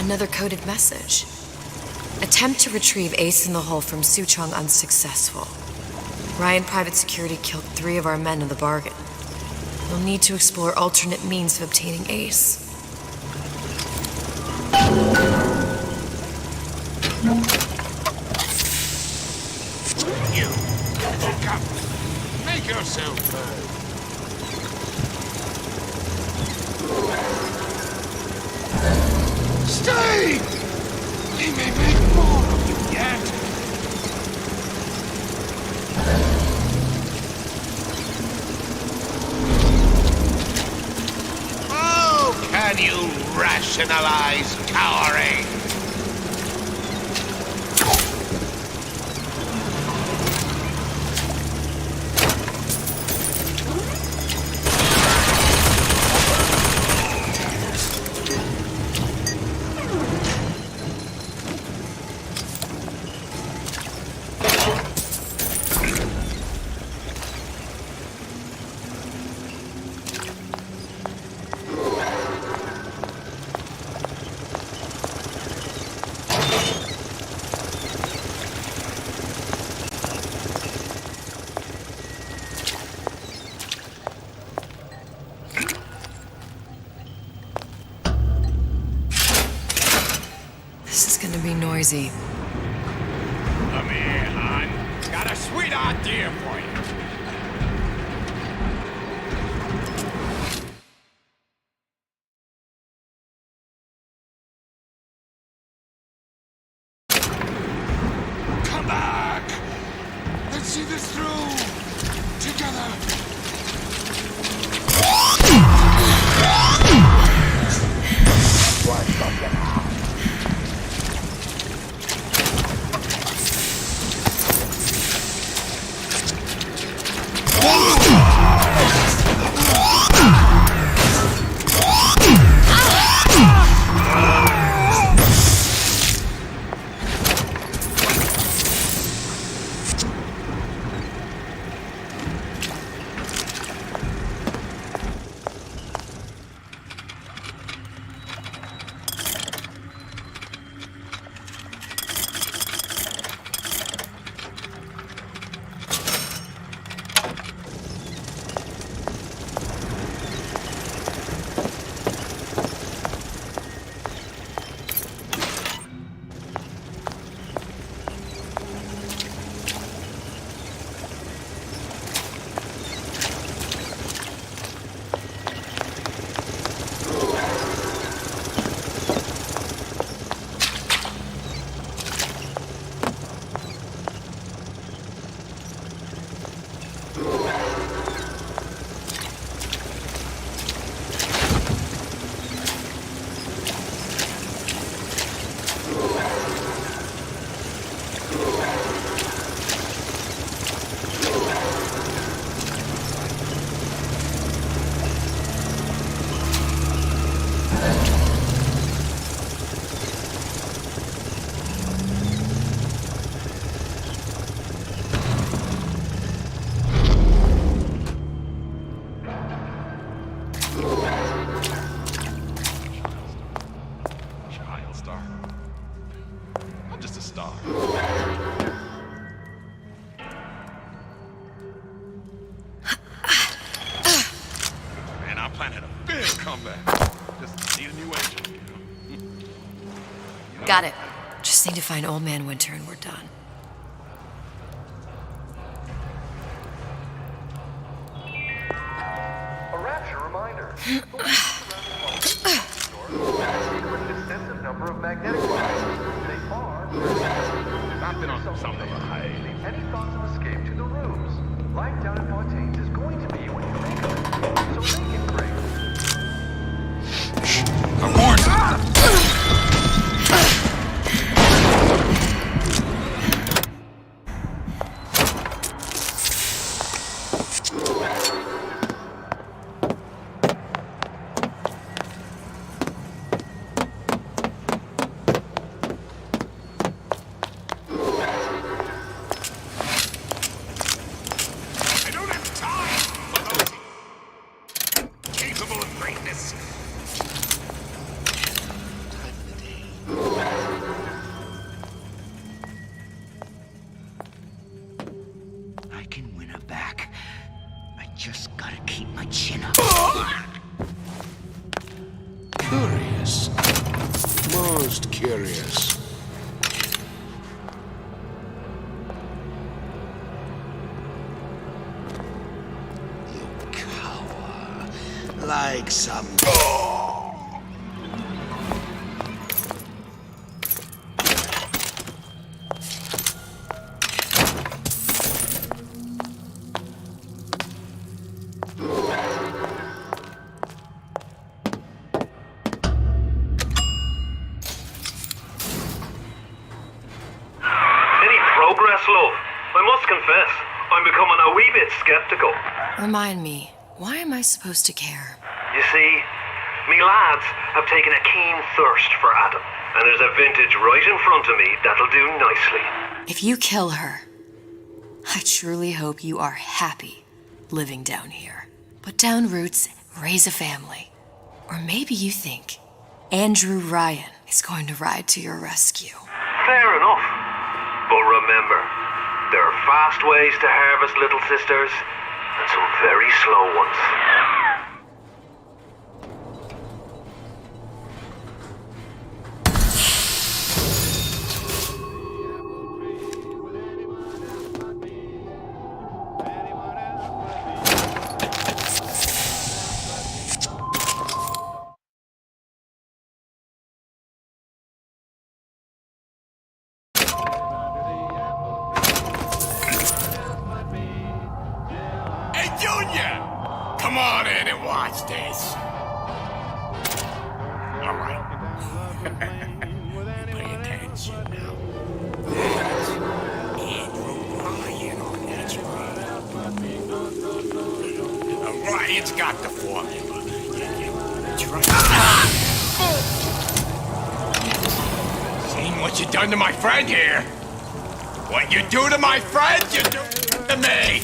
Another coded message. Attempt to retrieve Ace in the Hole from Suchong unsuccessful. Ryan Private Security killed 3 of our men in the bargain. We'll need to explore alternate means of obtaining Ace. You, come, make yourself heard. Stay! We may make more of you yet. Oh, can you rationalize cowering? Noisy. Come here, hon. Got a sweet idea for you. Come back. Let's see this through. Together. Got it. Just need to find Old Man Winter and we're done. A rapture reminder. An extensive number of magnetic lines. They are Not been on something. Any thoughts of escape to the rooms? Life down in Fontaine's is going to be what you make of it. So make it great. I'm warned. I don't have time. gotta keep my chin up. Curious. Most curious. You cower. Like some... Skeptical. Remind me, why am I supposed to care? You see, me lads have taken a keen thirst for Adam, and there's a vintage right in front of me that'll do nicely. If you kill her, I truly hope you are happy living down here. Put down roots, raise a family. Or maybe you think Andrew Ryan is going to ride to your rescue. Fair enough. But remember, there are fast ways to harvest little sisters, and some very slow ones. Come on in and watch this. All right. Pay attention now. That's Andrew Ryan on that screen. Ryan's got the formula. Seen what you done to my friend here? What you do to my friend, you do to me.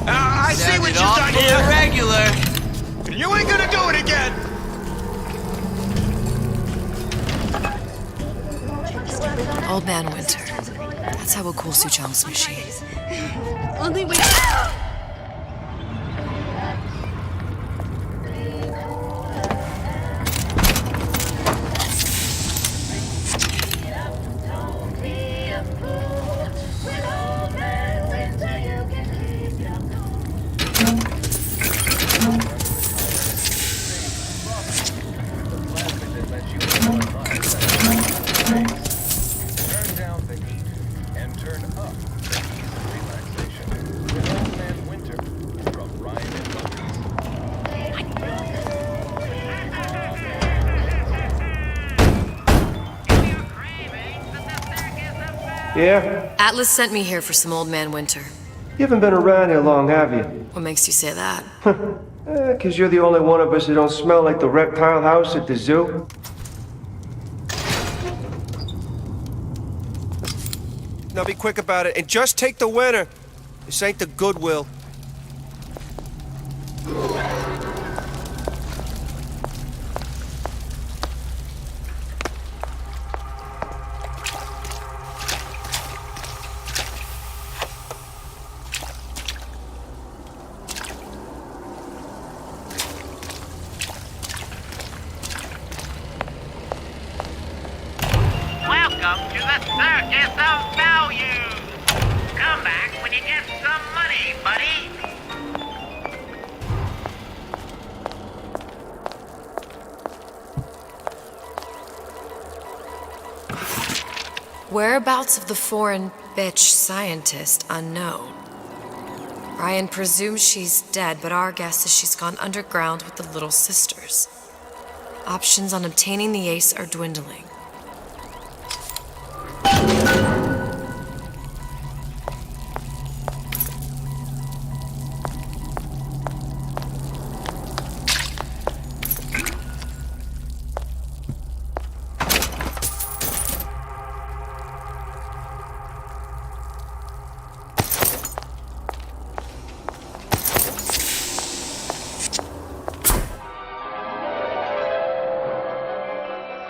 I see what you've done here! Irregular! And you ain't gonna do it again! Old Man Winter. That's how we'll cool Suchong's machine. Only we... Yeah? Atlas sent me here for some Old Man Winter. You haven't been around here long, have you? What makes you say that? 'Cause you're the only one of us that don't smell like the reptile house at the zoo. Now be quick about it, and just take the winner. This ain't the Goodwill. Welcome to the circus of value. Come back when you get some money, buddy. Whereabouts of the foreign bitch scientist unknown. Ryan presumes she's dead, but our guess is she's gone underground with the Little Sisters. Options on obtaining the ace are dwindling.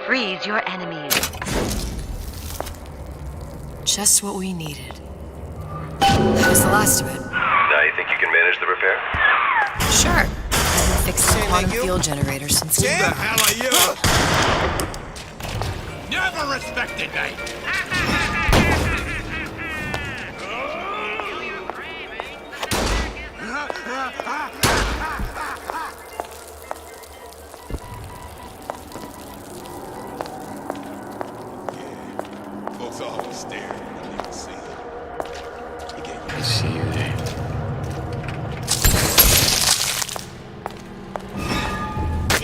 Freeze your enemies. Just what we needed. That was the last of it. Now you think you can manage the repair? Sure. I've been fixing the quantum field generator since... Who the hell are you? Never respected me! Folks always stare when they can see. I see you there.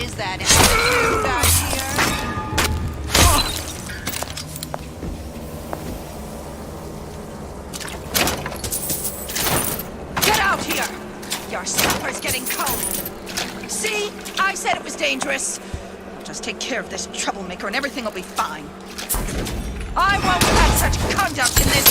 Is that attitude I hear? Get out here! Your supper's getting cold. See? I said it was dangerous. I'll just take care of this troublemaker and everything will be fine. I won't have such conduct in this...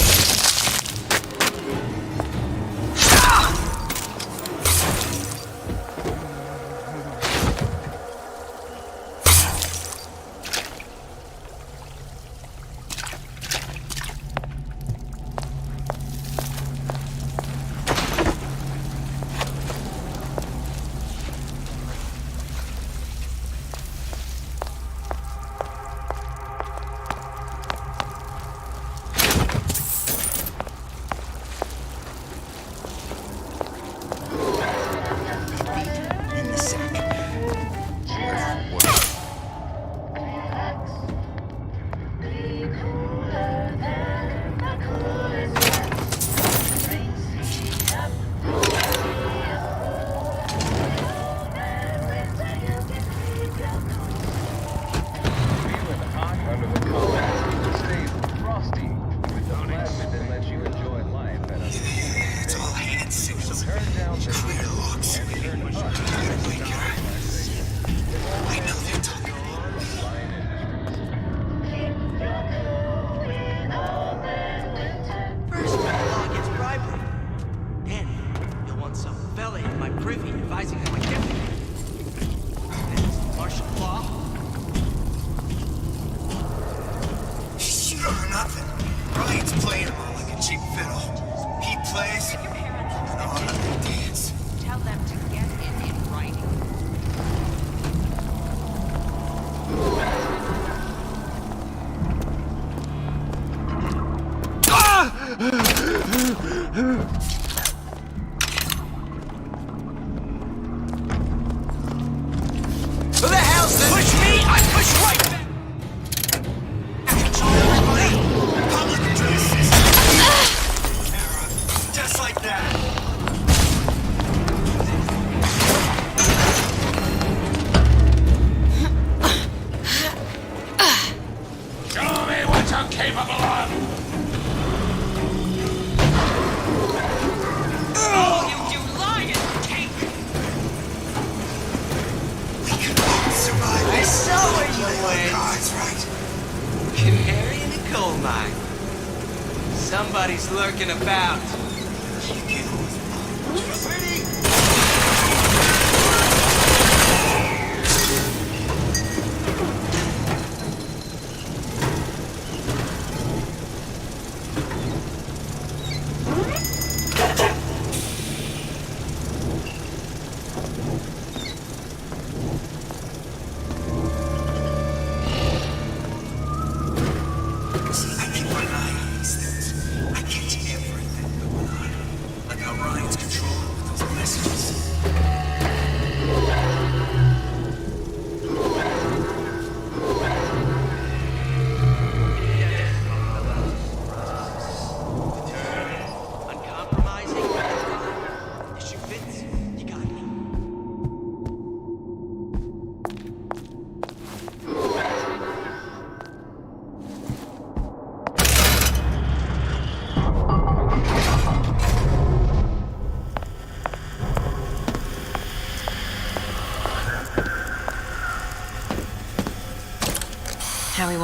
Somebody's lurking about.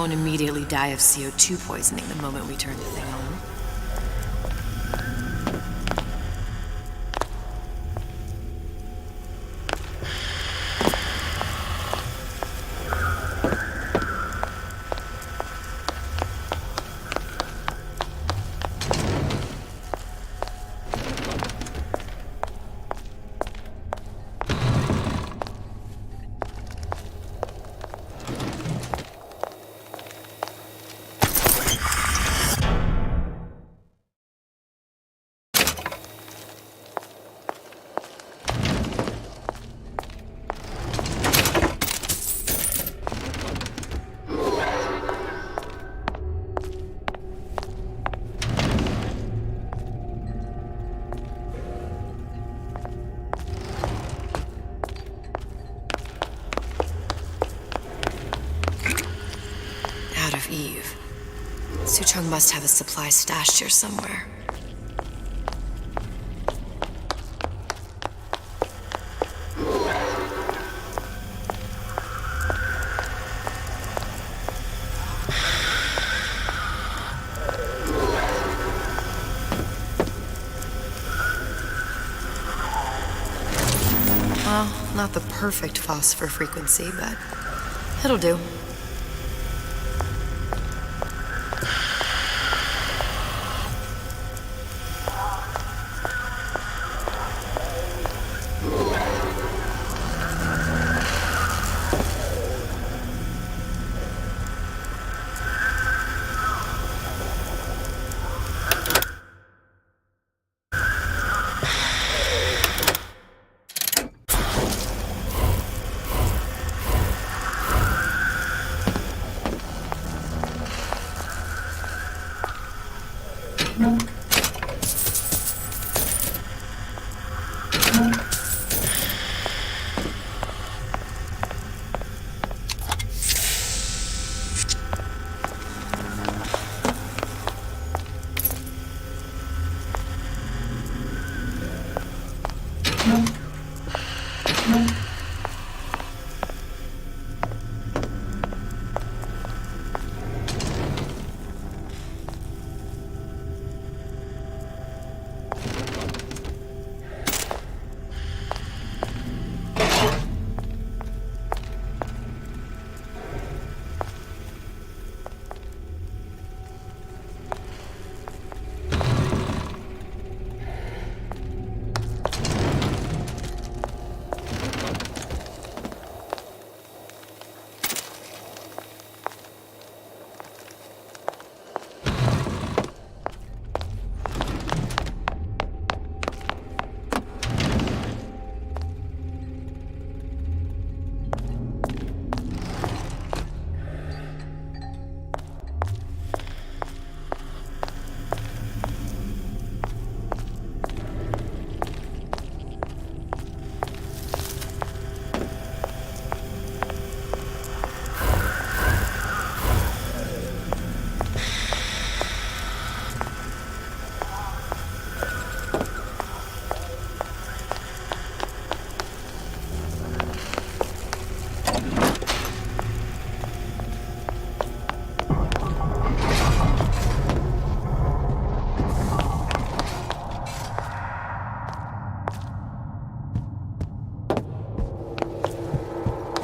won't immediately die of CO2 poisoning the moment we turn the thing on. Eve. Suchong must have a supply stashed here somewhere. Well, not the perfect phosphor frequency, but it'll do.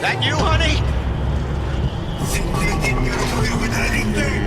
That you, honey? Think they didn't get away with anything?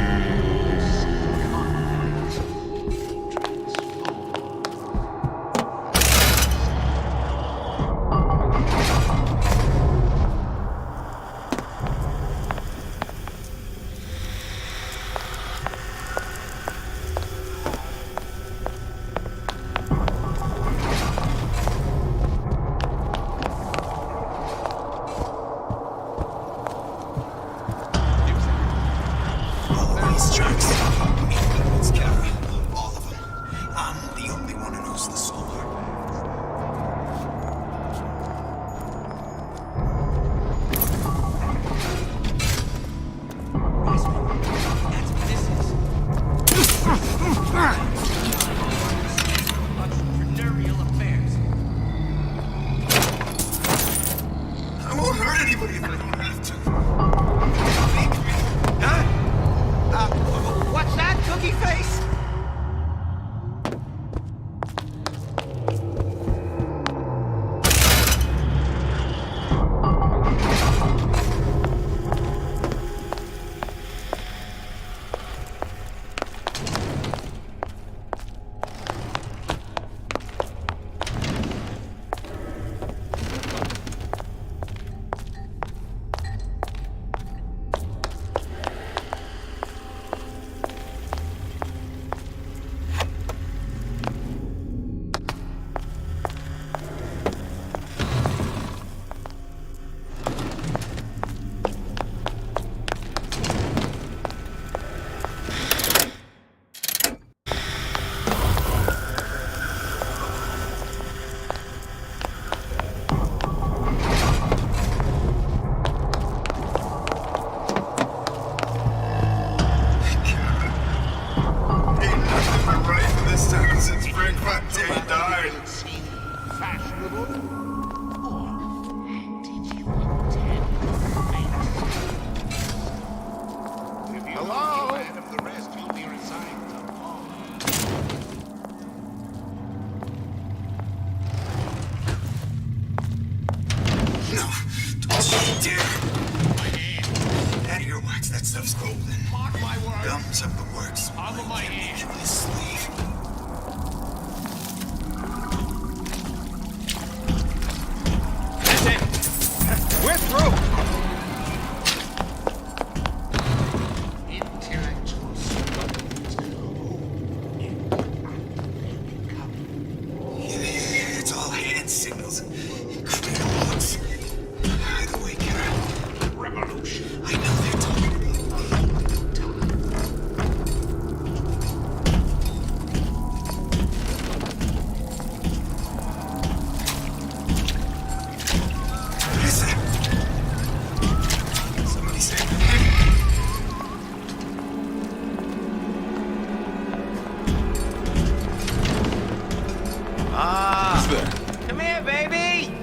there. Come here, baby!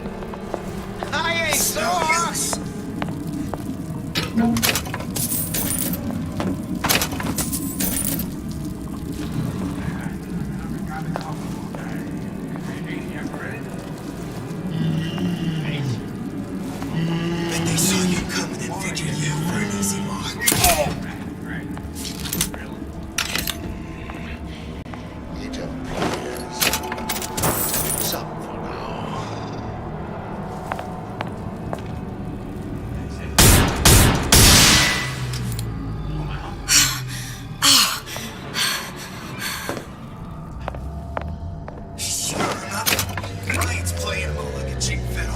I ain't sore! They saw you coming and figured you for an easy mark. It appears some for now. Sure enough, Ryan's playing more like a cheap fiddle.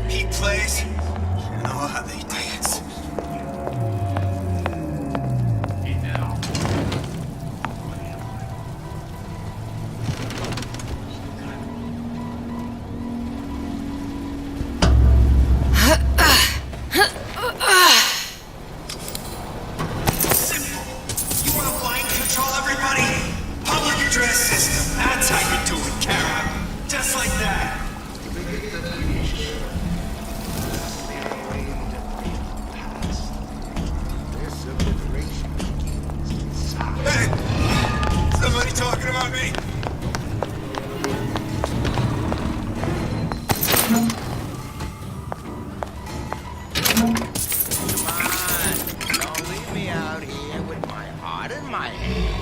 He plays, and oh, how they dance. Simple. You want to mind control everybody? Public address system. That's how you do it, Kara. Just like that. Hey! Somebody talking about me? Don't leave me out here with my heart in my hand.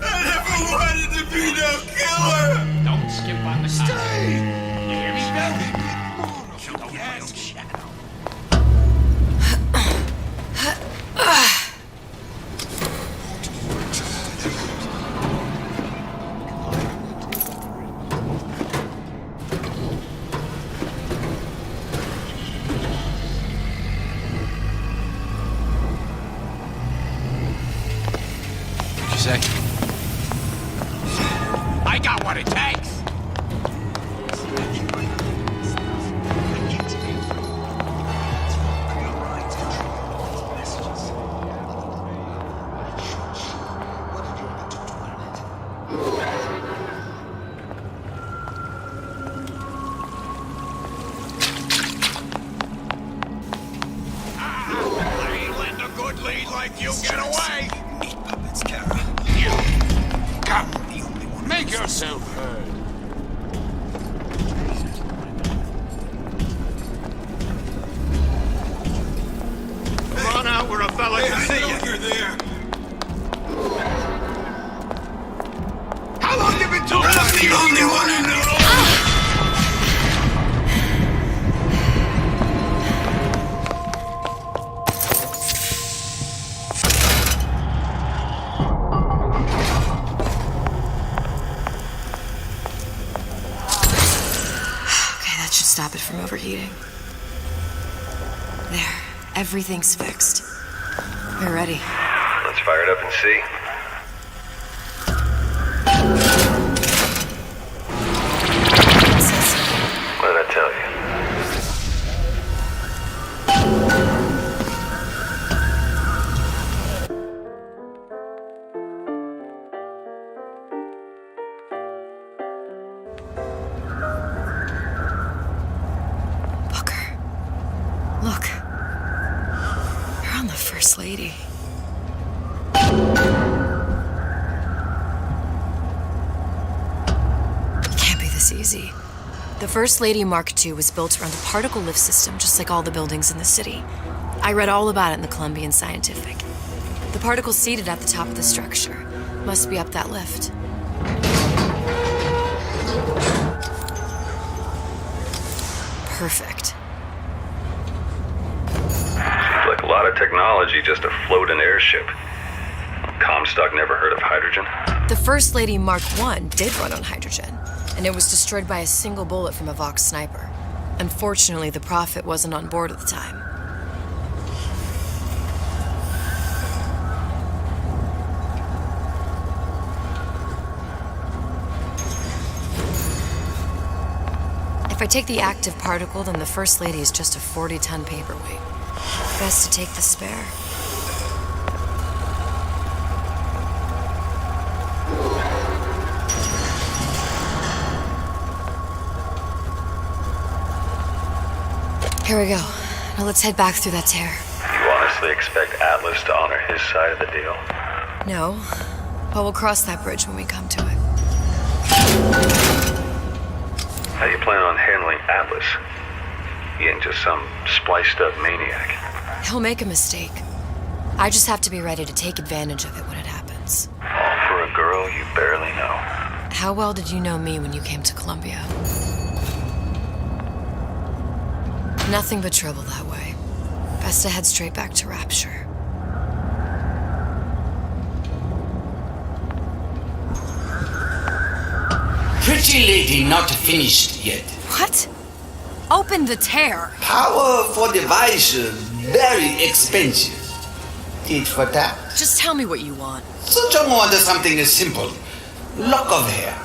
I never wanted to be no killer! Don't skip on the Stay! You hear me, Bill? What'd you say? I got what it takes! I ain't letting a good lead like you get away. Meat puppets, Kara. You come. Make yourself heard. Come on out where a fella Hey, can I see know you. you're there. How long you been doing I'm the only one who knows. Okay, that should stop it from overheating. There, everything's fixed. We're ready. Let's fire it up and see. What did I tell you? Booker. Look. You're on the First Lady. It can't be this easy. The First Lady Mark II was built around a particle lift system, just like all the buildings in the city. I read all about it in the Columbian Scientific. The particles seated at the top of the structure must be up that lift. Perfect. Seems like a lot of technology just to float an airship. Comstock never heard of hydrogen? The First Lady Mark I did run on hydrogen, and it was destroyed by a single bullet from a Vox sniper. Unfortunately, the Prophet wasn't on board at the time. If I take the active particle, then the First Lady is just a 40-ton paperweight. Best to take the spare. Here we go. Now let's head back through that tear. You honestly expect Atlas to honor his side of the deal? No, but we'll cross that bridge when we come to it. How do you plan on handling Atlas? He ain't just some spliced-up maniac. He'll make a mistake. I just have to be ready to take advantage of it when it happens. All for a girl you barely know. How well did you know me when you came to Columbia? Nothing but trouble that way. Best to head straight back to Rapture. Pretty lady not finished yet. What? Open the tear. Power for device very expensive. Tit for tat. Just tell me what you want. Such a want something simple. Lock of hair.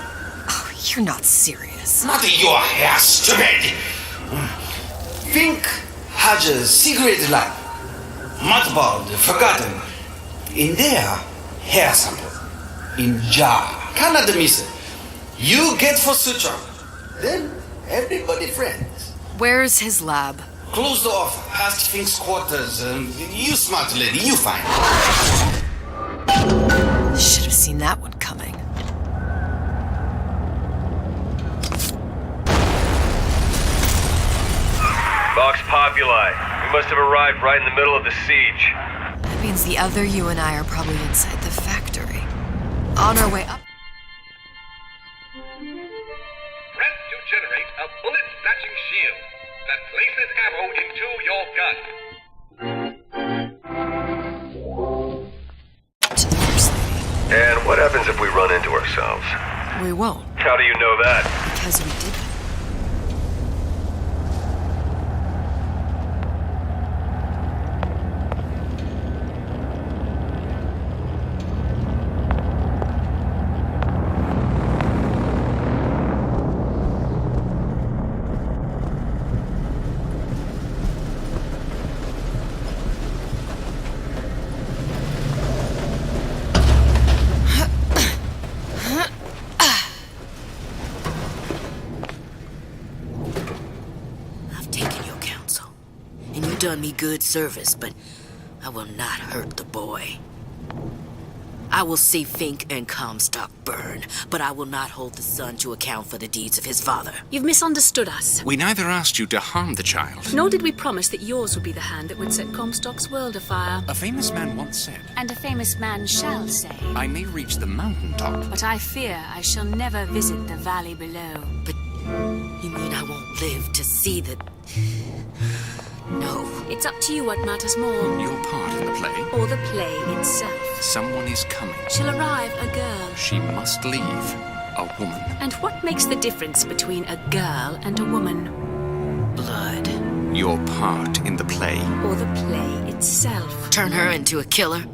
Oh, you're not serious. Not your hair, stupid. Think has a cigarette light. Mothballed, forgotten. In there, hair sample. In jar. Cannot miss it. You get for suture. Then everybody friends. Where's his lab? Closed off, past Fink's quarters. You smart lady, you find. Should have seen that one coming. Vox Populi. We must have arrived right in the middle of the siege. That means the other you and I are probably inside the factory. On our way up. Press to generate a bullet-snatching shield that places ammo into your gun. And what happens if we run into ourselves? We won't. How do you know that? Because we did. Done me good service, but I will not hurt the boy. I will see Fink and Comstock burn, but I will not hold the son to account for the deeds of his father. You've misunderstood us. We neither asked you to harm the child. Nor did we promise that yours would be the hand that would set Comstock's world afire. A famous man once said, And a famous man shall say, I may reach the mountaintop, but I fear I shall never visit the valley below. But you mean I won't live to see the... No. It's up to you what matters more. Your part in the play? Or the play itself. Someone is coming. She'll arrive, a girl. She must leave, a woman. And what makes the difference between a girl and a woman? Blood. Your part in the play? Or the play itself. Turn her into a killer?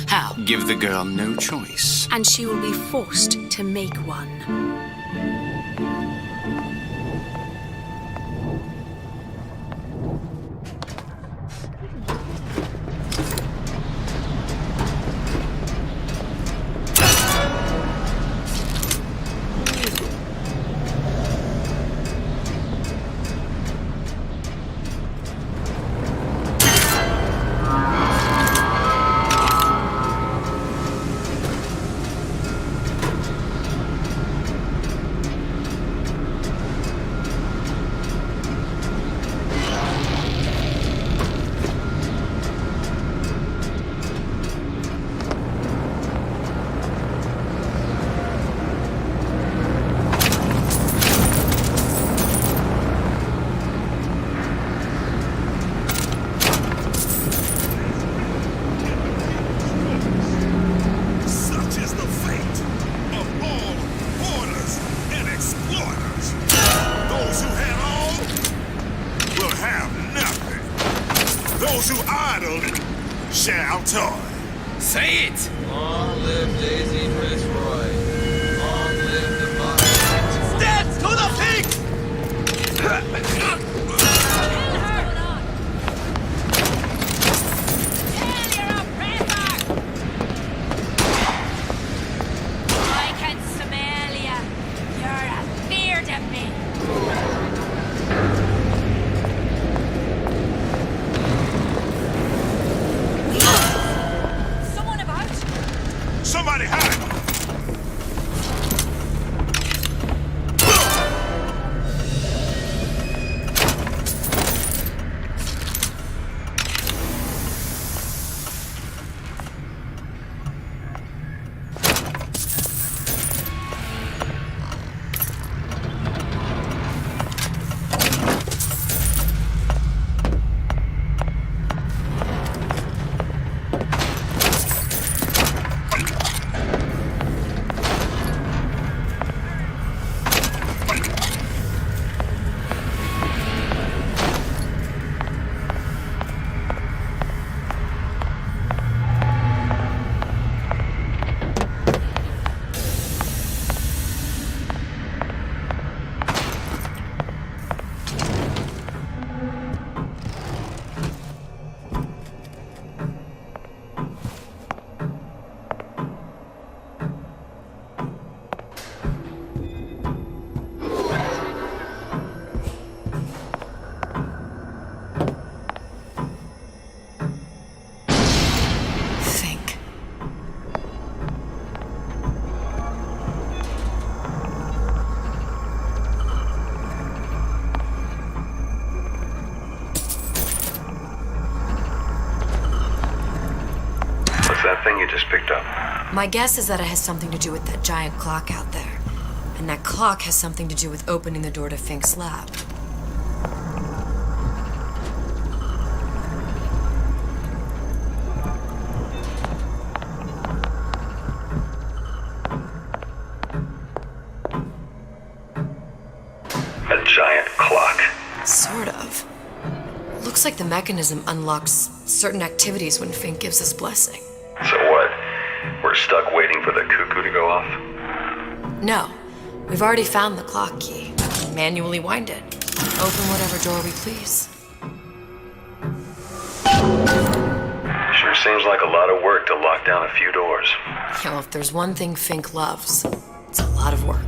How? Give the girl no choice. And she will be forced to make one. Those who idle shall toil. Say it! Long live Daisy Fitzroy. Long live the body. Steps to the pig! I can smell ya. You're a fear to me. that thing you just picked up? My guess is that it has something to do with that giant clock out there. And that clock has something to do with opening the door to Fink's lab. A giant clock. Sort of. Looks like the mechanism unlocks certain activities when Fink gives his blessing. So what? We're stuck waiting for the cuckoo to go off? No. We've already found the clock key. Manually wind it. Open whatever door we please. Sure seems like a lot of work to lock down a few doors. You know, if there's one thing Fink loves, it's a lot of work.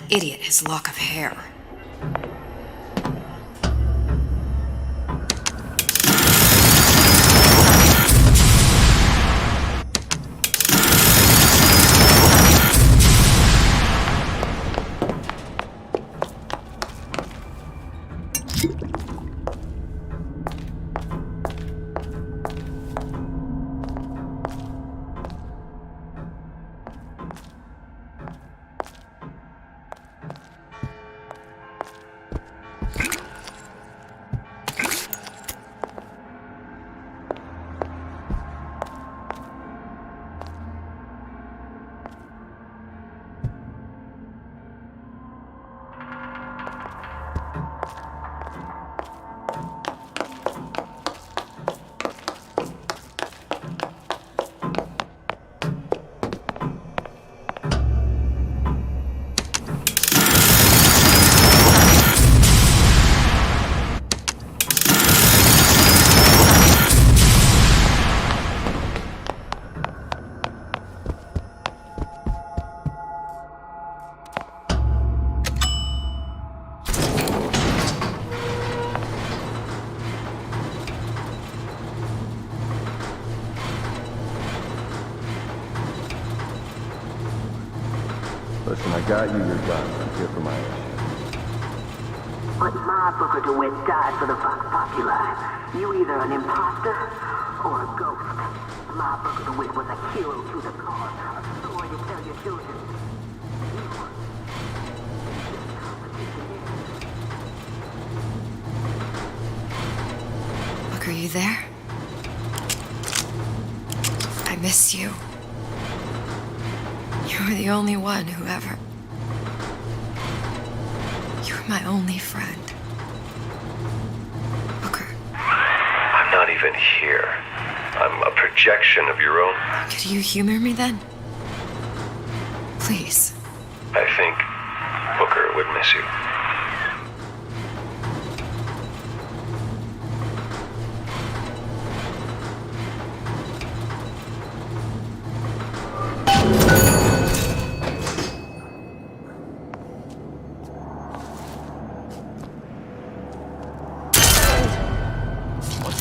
Idiot, his lock of hair. Listen, I got you your gun. I'm here for my mission. But my Booker DeWitt died for the Vox Populi. You either an imposter or a ghost. My Booker DeWitt was a hero to the cause, a story to tell your children. Booker, you there? I miss you. You were the only one who ever... You were my only friend. Booker. I'm not even here. I'm a projection of your own. Could you humor me then? Please. I think Booker would miss you.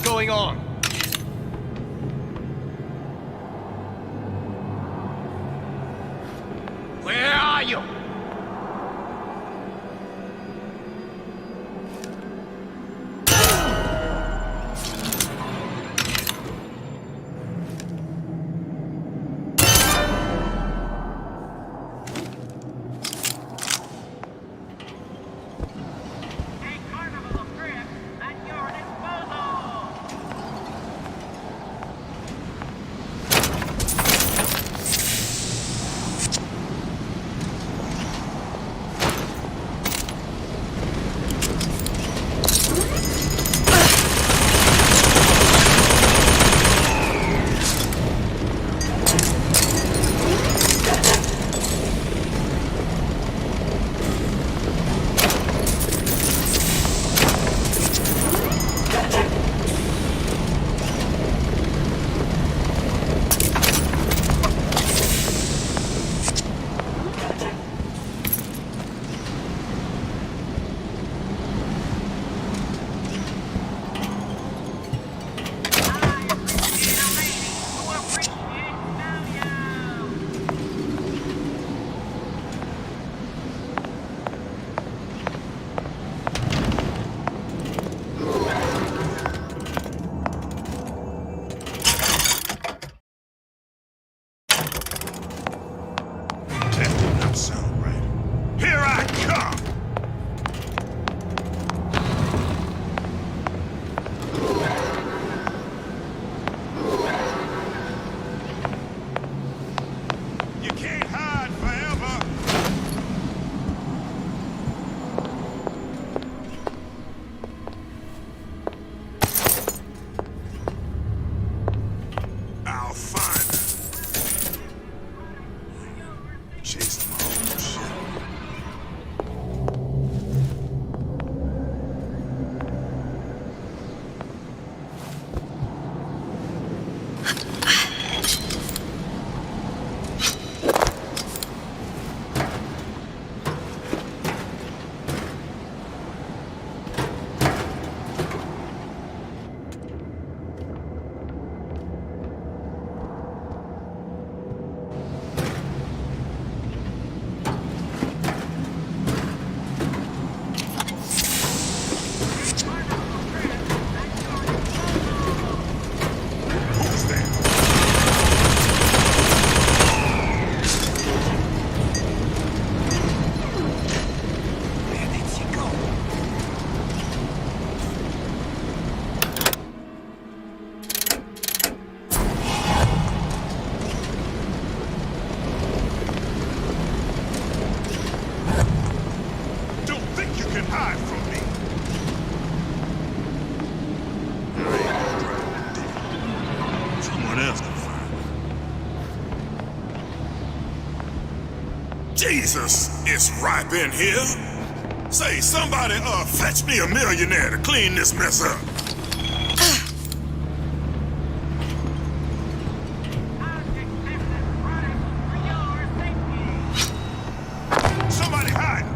Going on? Where are you? Jesus, it's ripe in here. Say, somebody, fetch me a millionaire to clean this mess up. Somebody hide.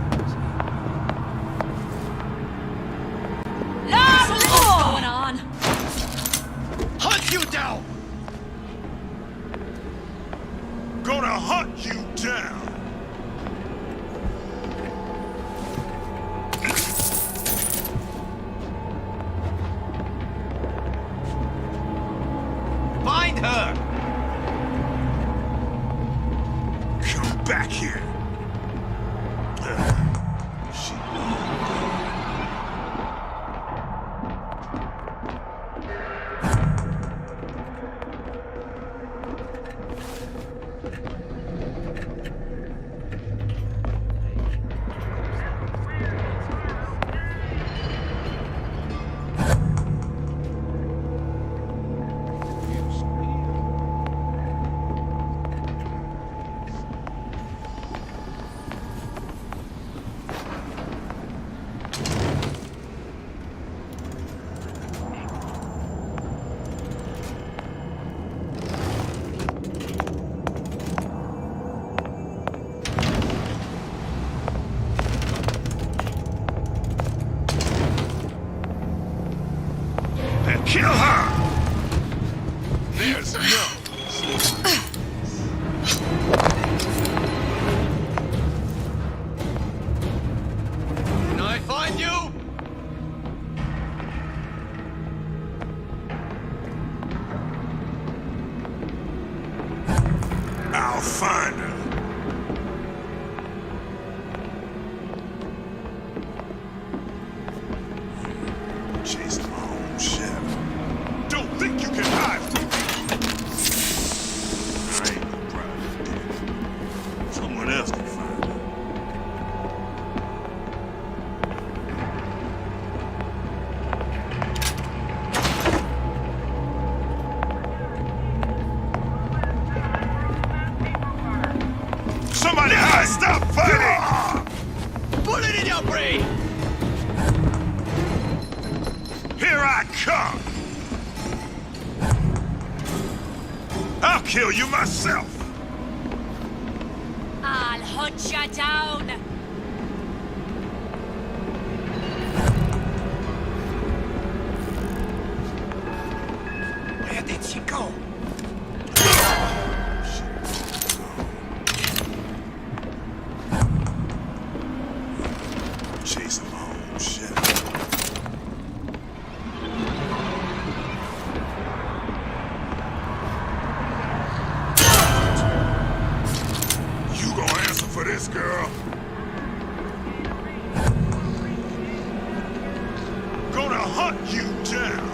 What's going on? Hunt you down. Gonna hunt you down. Find her! Come back here. Kill her! There's no. Can I find you? I'll find her. Chasing my own shadow. Don't think you can hide from me. I ain't no private dick. Someone else can find her. Somebody hide! Stop fighting! Bullet in your brain! Here I come! I'll kill you myself! I'll hunt you down. Where did she go? Chasing my own shadow. You gonna answer for this, girl? Gonna hunt you down.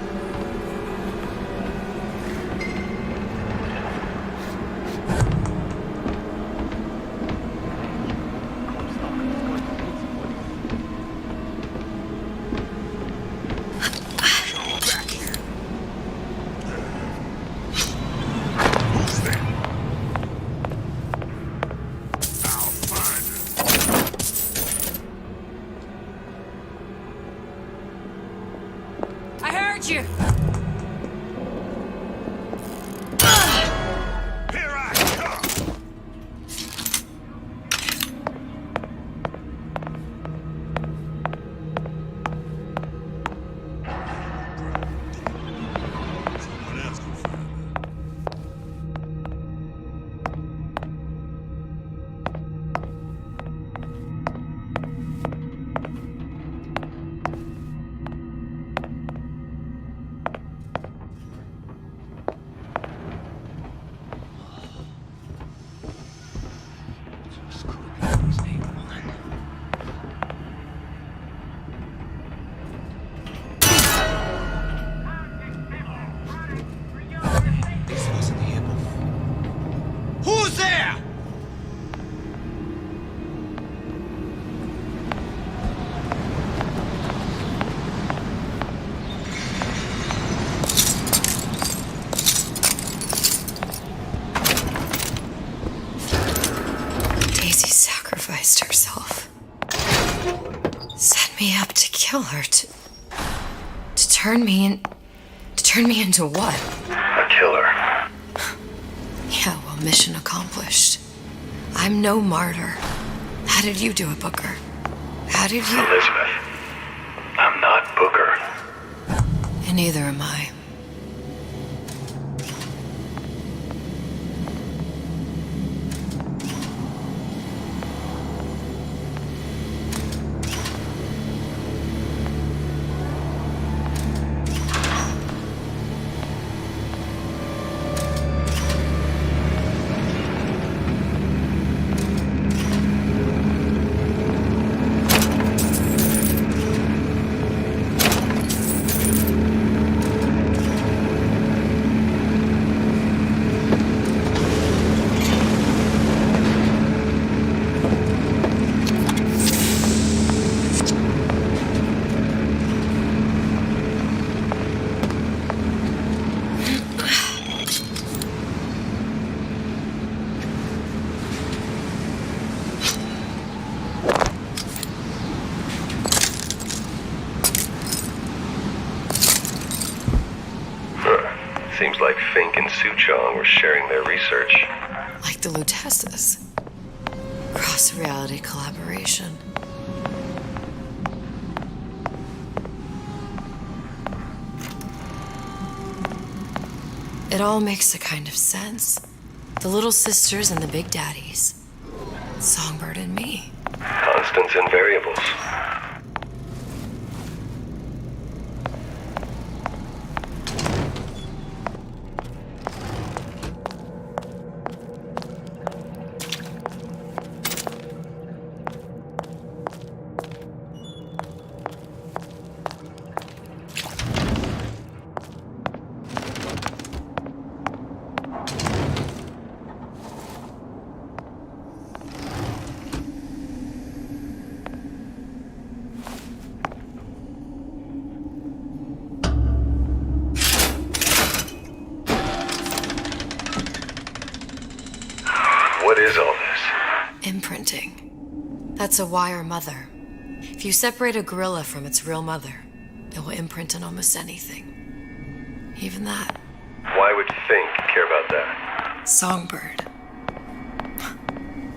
sacrificed herself. Set me up to kill her, to turn me into what? A killer. Yeah, well, mission accomplished. I'm no martyr. How did you do it, Booker? How did you... Elizabeth, I'm not Booker. And neither am I. Seems like Fink and Suchong were sharing their research. Like the Lutesses. Cross-reality collaboration. It all makes a kind of sense. The little sisters and the big daddies. Songbird and me. Constants and variables. What is all this? Imprinting. That's a wire mother. If you separate a gorilla from its real mother, it will imprint on almost anything. Even that. Why would Fink care about that? Songbird.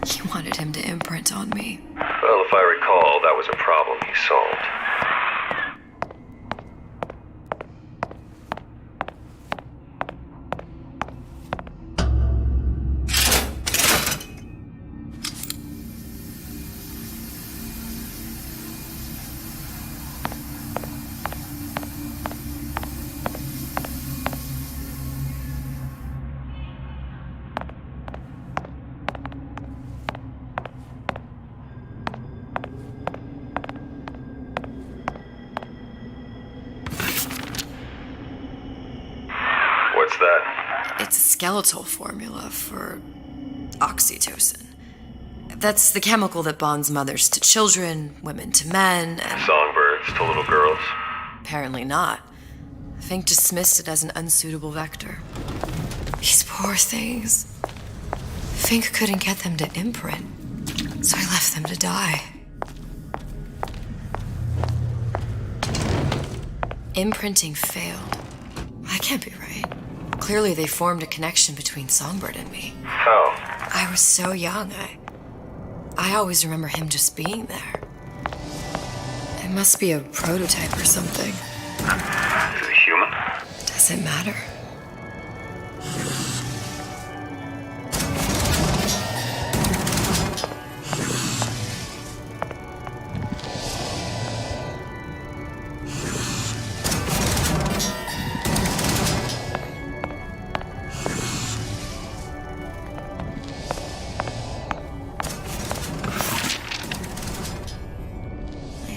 He wanted him to imprint on me. Well, if I recall, that was a problem he solved. What's that? It's a skeletal formula for oxytocin. That's the chemical that bonds mothers to children, women to men, and... Songbirds to little girls? Apparently not. Fink dismissed it as an unsuitable vector. These poor things. Fink couldn't get them to imprint, so I left them to die. Imprinting failed. That can't be right. Clearly they formed a connection between Songbird and me. How? I was so young, I always remember him just being there. It must be a prototype or something. Is it human? Does it matter?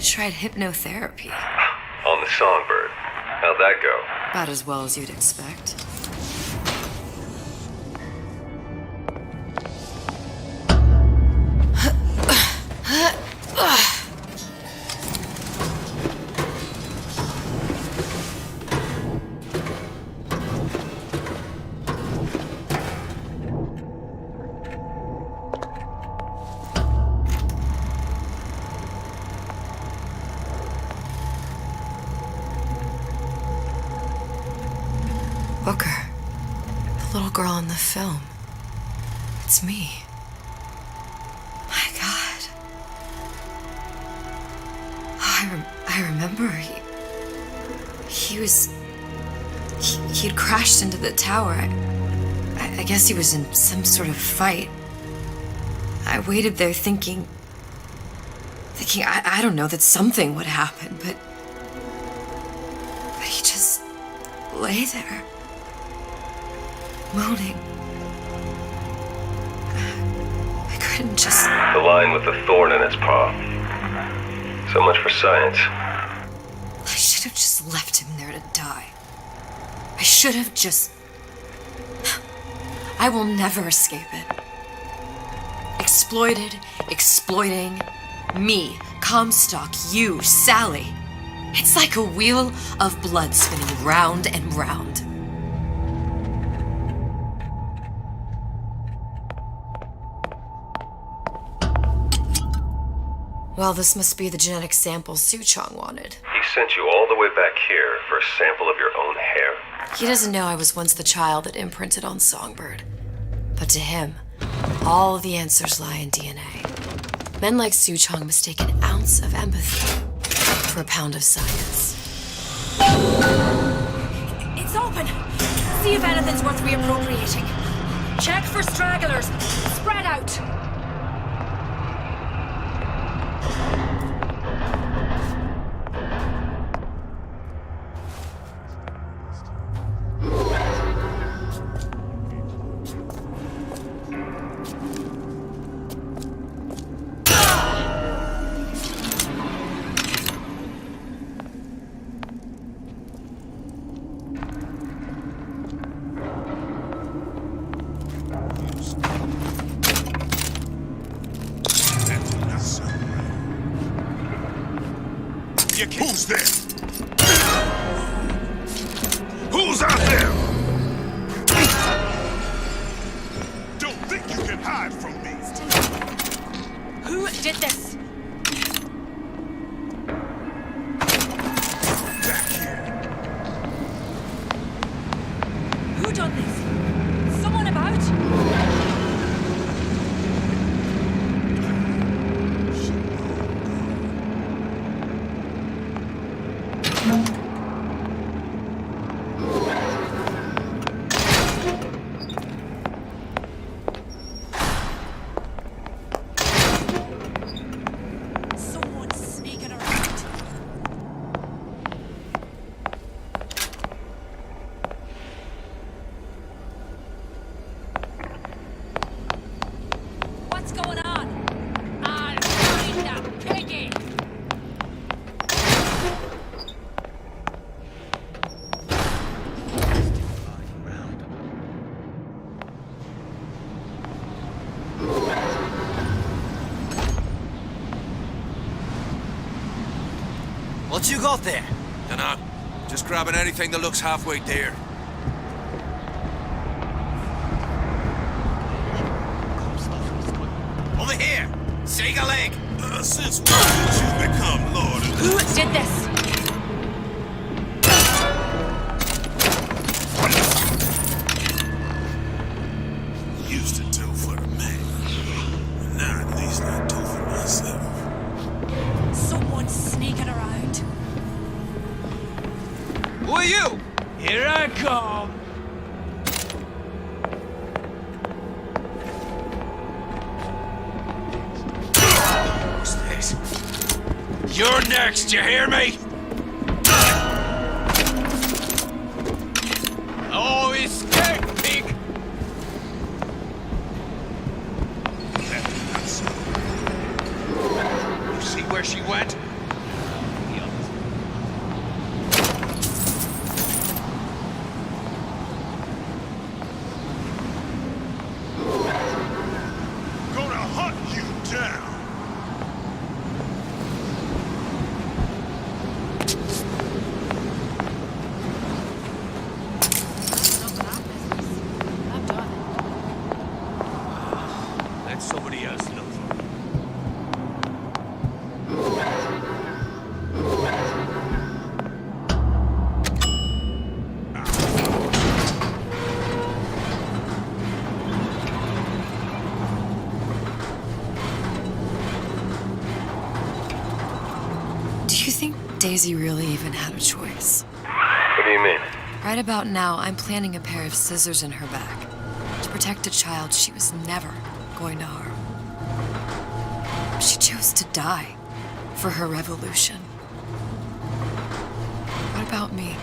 Tried hypnotherapy. On the Songbird. How'd that go? About as well as you'd expect. Booker. The little girl in the film. It's me. My God. Oh, I remember he'd crashed into the tower. I guess he was in some sort of fight. I waited there thinking I don't know, that something would happen, but he just lay there, moaning. I couldn't just... The lion with the thorn in its paw. So much for science. I should have just left him there to die. I should have just... I will never escape it. Exploited, exploiting, me, Comstock, you, Sally. It's like a wheel of blood spinning round and round. Well, this must be the genetic sample Suchong wanted. He sent you all the way back here for a sample of your own hair? He doesn't know I was once the child that imprinted on Songbird. But to him, all the answers lie in DNA. Men like Suchong mistake an ounce of empathy for a pound of science. It's open! See if anything's worth reappropriating. Check for stragglers. Spread out! Who's there? Who's out there? Don't think you can hide from me. Who did this? Back here. Who done this? Someone about? What you got there? Dunno. Just grabbing anything that looks halfway there. Over here! Shake a leg! Since when did you become Lord of... Who did this? Used to do for the man. But now at least I do for myself. Someone's sneaking around. Who are you? Here I come. Who's this? You're next, you hear me? Oh, escape, pig! You see where she went? Gonna hunt you down. Let somebody else look for it. Daisy really even had a choice. What do you mean? Right about now, I'm planting a pair of scissors in her back to protect a child she was never going to harm. She chose to die for her revolution. What about me?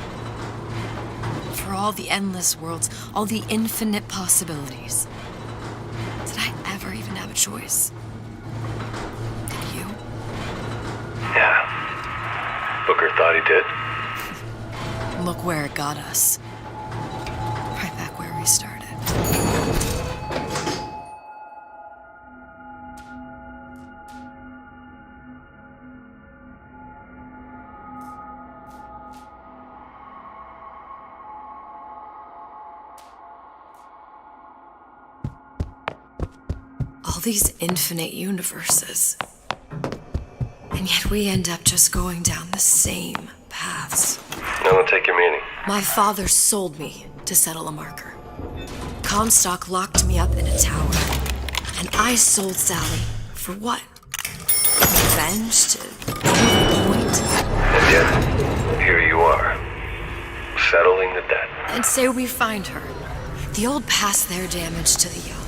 For all the endless worlds, all the infinite possibilities. Did I ever even have a choice? Did you? Yeah. Booker thought he did. Look where it got us. Right back where we started. All these infinite universes. And yet we end up just going down the same paths. I don't take your meaning. My father sold me to settle a marker. Comstock locked me up in a tower. And I sold Sally for what? Revenge to prove a point? And yet, here you are, settling the debt. And say we find her. The old past their damage to the young.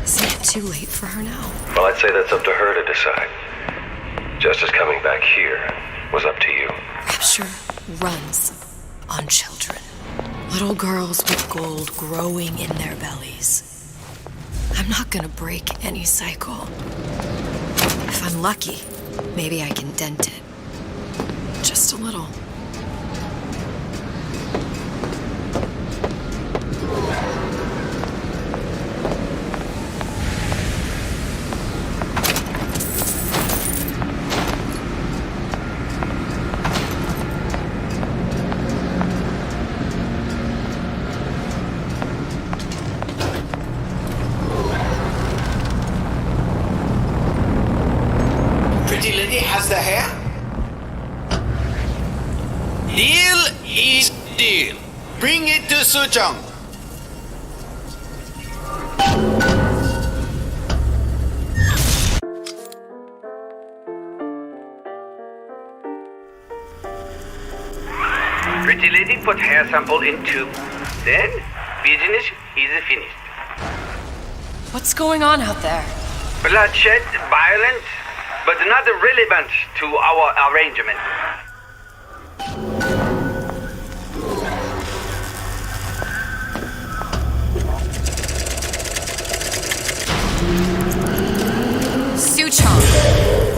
Isn't it too late for her now? Well, I'd say that's up to her to decide. Justice coming back here was up to you. Rapture runs on children. Little girls with gold growing in their bellies. I'm not gonna break any cycle. If I'm lucky, maybe I can dent it. Just a little. Has the hair? Deal is deal. Bring it to Suchong. Pretty lady put hair sample in tube. Then business is finished. What's going on out there? Bloodshed, violence, but not relevant to our arrangement.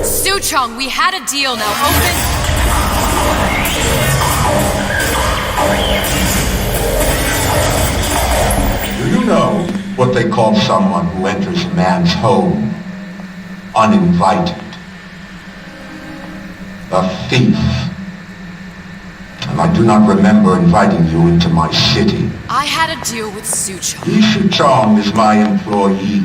Suchong, we had a deal, now open. Do you know what they call someone who enters a man's home uninvited? A thief. And I do not remember inviting you into my city. I had a deal with Suchong. Suchong is my employee.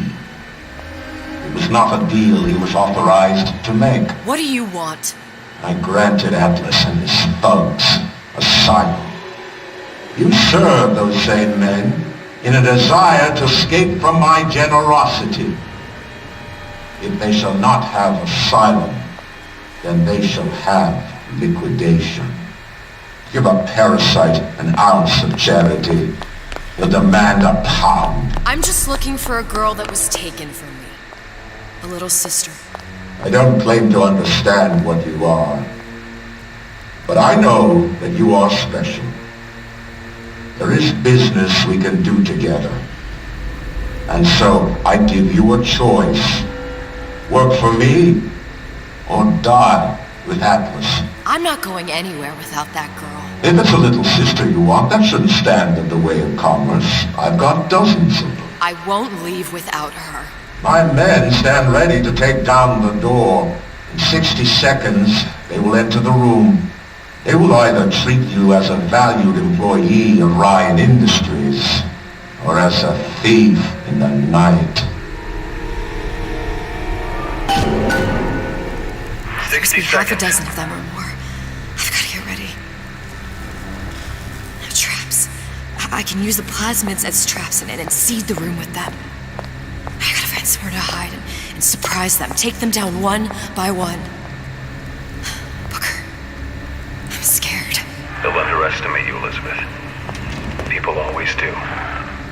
It was not a deal he was authorized to make. What do you want? I granted Atlas and his thugs asylum. You serve those same men in a desire to escape from my generosity. If they shall not have asylum, then they shall have liquidation. Give a parasite an ounce of charity. He'll demand a pound. I'm just looking for a girl that was taken from me. A little sister. I don't claim to understand what you are, but I know that you are special. There is business we can do together. And so I give you a choice. Work for me, or die with Atlas. I'm not going anywhere without that girl. If it's a little sister you want, that shouldn't stand in the way of commerce. I've got dozens of them. I won't leave without her. My men stand ready to take down the door. In 60 seconds, they will enter the room. They will either treat you as a valued employee of Ryan Industries, or as a thief in the night. 60 half seconds. a dozen of them or more. I've got to get ready. Now, traps. I can use the plasmids as traps and seed the room with them. I gotta find somewhere to hide and surprise them. Take them down one by one. Booker, They'll underestimate you, Elizabeth. People always do.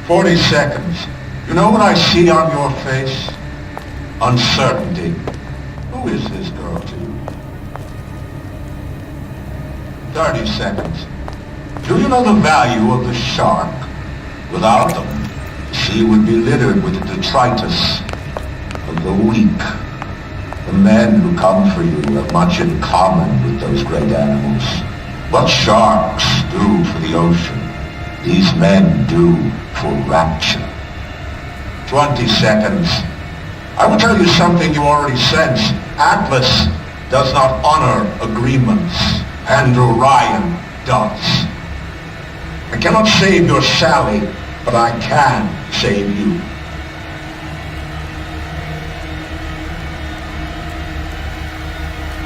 40 seconds. You know what I see on your face? Uncertainty. Who is this girl to you? 30 seconds. Do you know the value of the shark? Without them, the sea would be littered with the detritus of the weak. The men who come for you have much in common with those great animals. What sharks do for the ocean, these men do for rapture. 20 seconds. I will tell you something you already sense. Atlas does not honor agreements, and Orion does. I cannot save your Sally, but I can save you.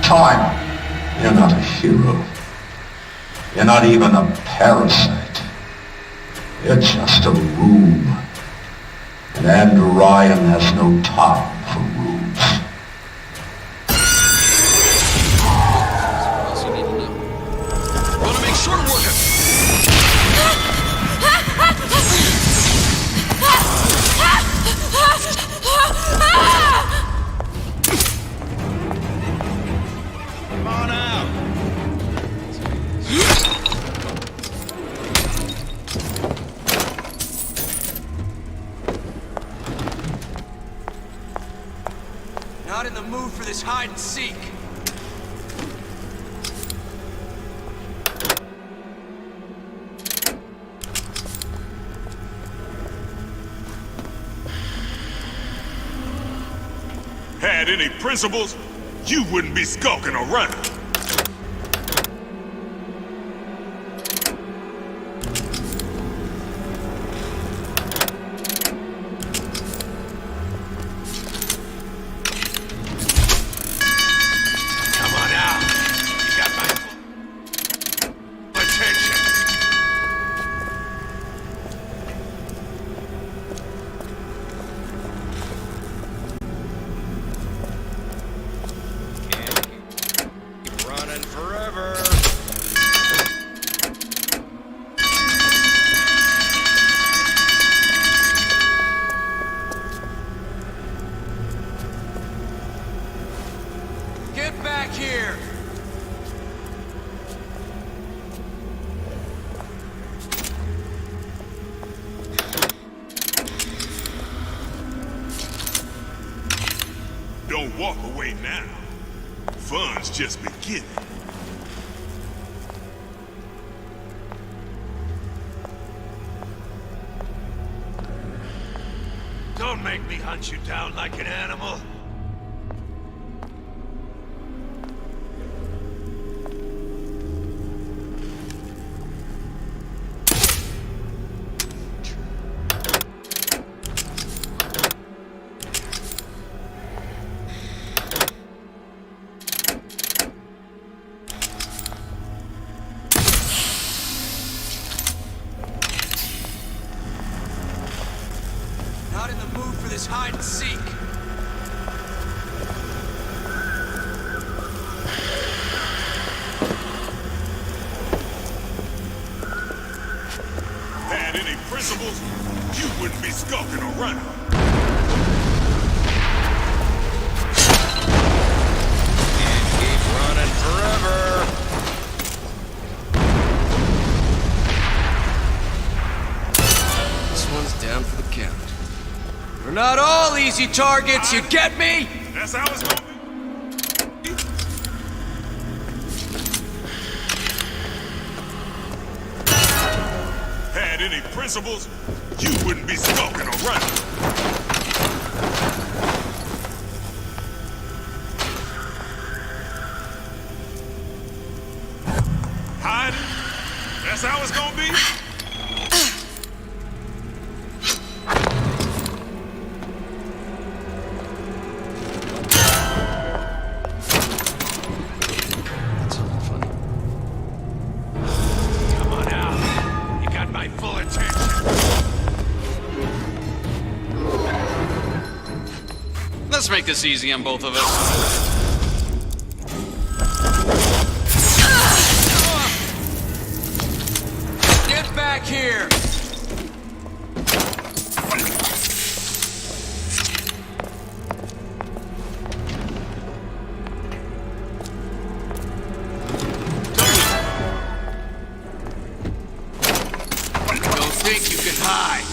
Time. You're not a hero. You're not even a parasite. You're just a rube. And Orion has no time for rubes. What else you need to know? Wanna make short work of Come on out. Not in the mood for this hide and seek. Had any principles, you wouldn't be skulking around. Come on out. You got my attention. Keep running forever. Get back here! Don't walk away now. Fun's just beginning. Don't make me hunt you down like an animal. Not in the mood for this hide and seek. Had any principles, you wouldn't be skulking around. And keep running forever. This one's down for the count. We're not all easy targets, you get me? That's how it's gonna be. Had any principles, you wouldn't be skulking around. Hiding? That's how it's gonna be? Come on out. You got my full attention. Let's make this easy on both of us. here! Don't think you can hide.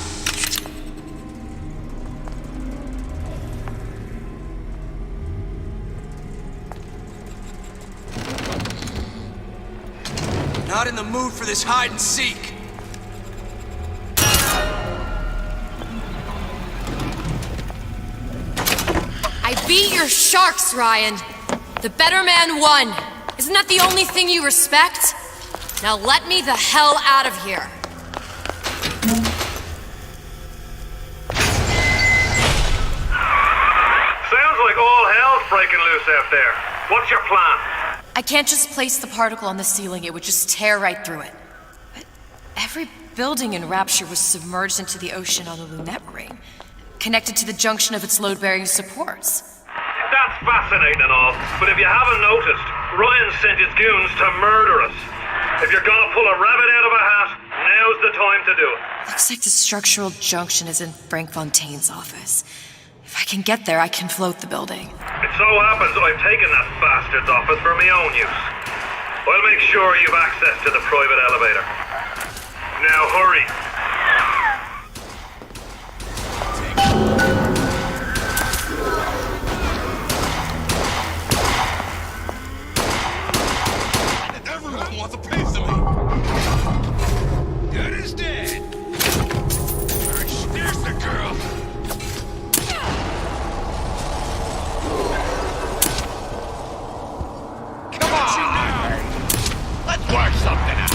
Not in the mood for this hide and seek. I beat your sharks, Ryan. The better man won. Isn't that the only thing you respect? Now let me the hell out of here. Sounds like all hell's breaking loose out there. What's your plan? I can't just place the particle on the ceiling, it would just tear right through it. But every building in Rapture was submerged into the ocean on the Lunette ring, connected to the junction of its load-bearing supports. That's fascinating and all, but if you haven't noticed, Ryan sent his goons to murder us. If you're gonna pull a rabbit out of a hat, now's the time to do it. Looks like the structural junction is in Frank Fontaine's office. If I can get there, I can float the building. It so happens I've taken that bastard's office for my own use. I'll make sure you've access to the private elevator. Now hurry. Everyone wants a piece of me. Good as dead. There's the girl. Come on! Let's work something out.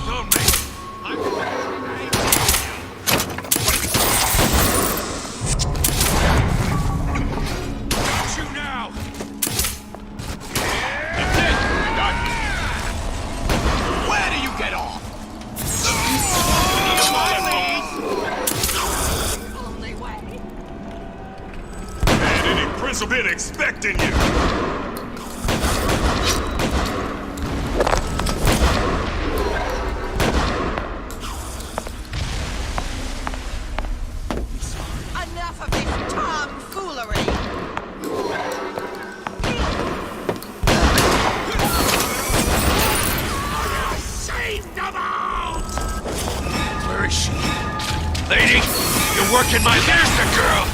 Don't make it. Got you now. That's it. Done. Where do you get off? Come on, Man, any prince will be expecting you. Enough of this tomfoolery! Save them out! Where is she? Lady, you're working my... There's the girl!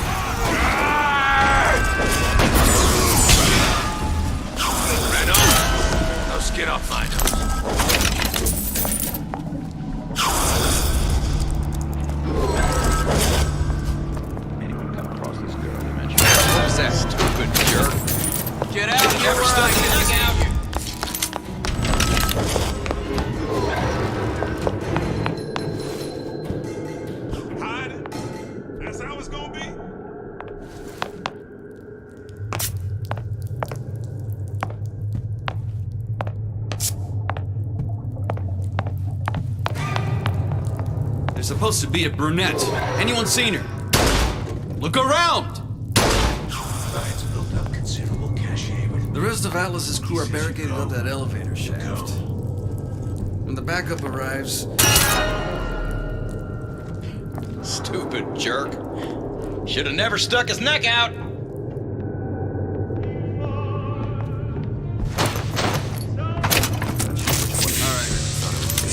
Red on. Now get off my nose. What was that, stupid jerk? Get out of here! Never stop getting out! Hiding? That's how it's gonna be? There's supposed to be a brunette. Anyone seen her? Look around! The rest of Atlas's crew are barricaded up that elevator shaft. When the backup arrives... Stupid jerk. Should have never stuck his neck out.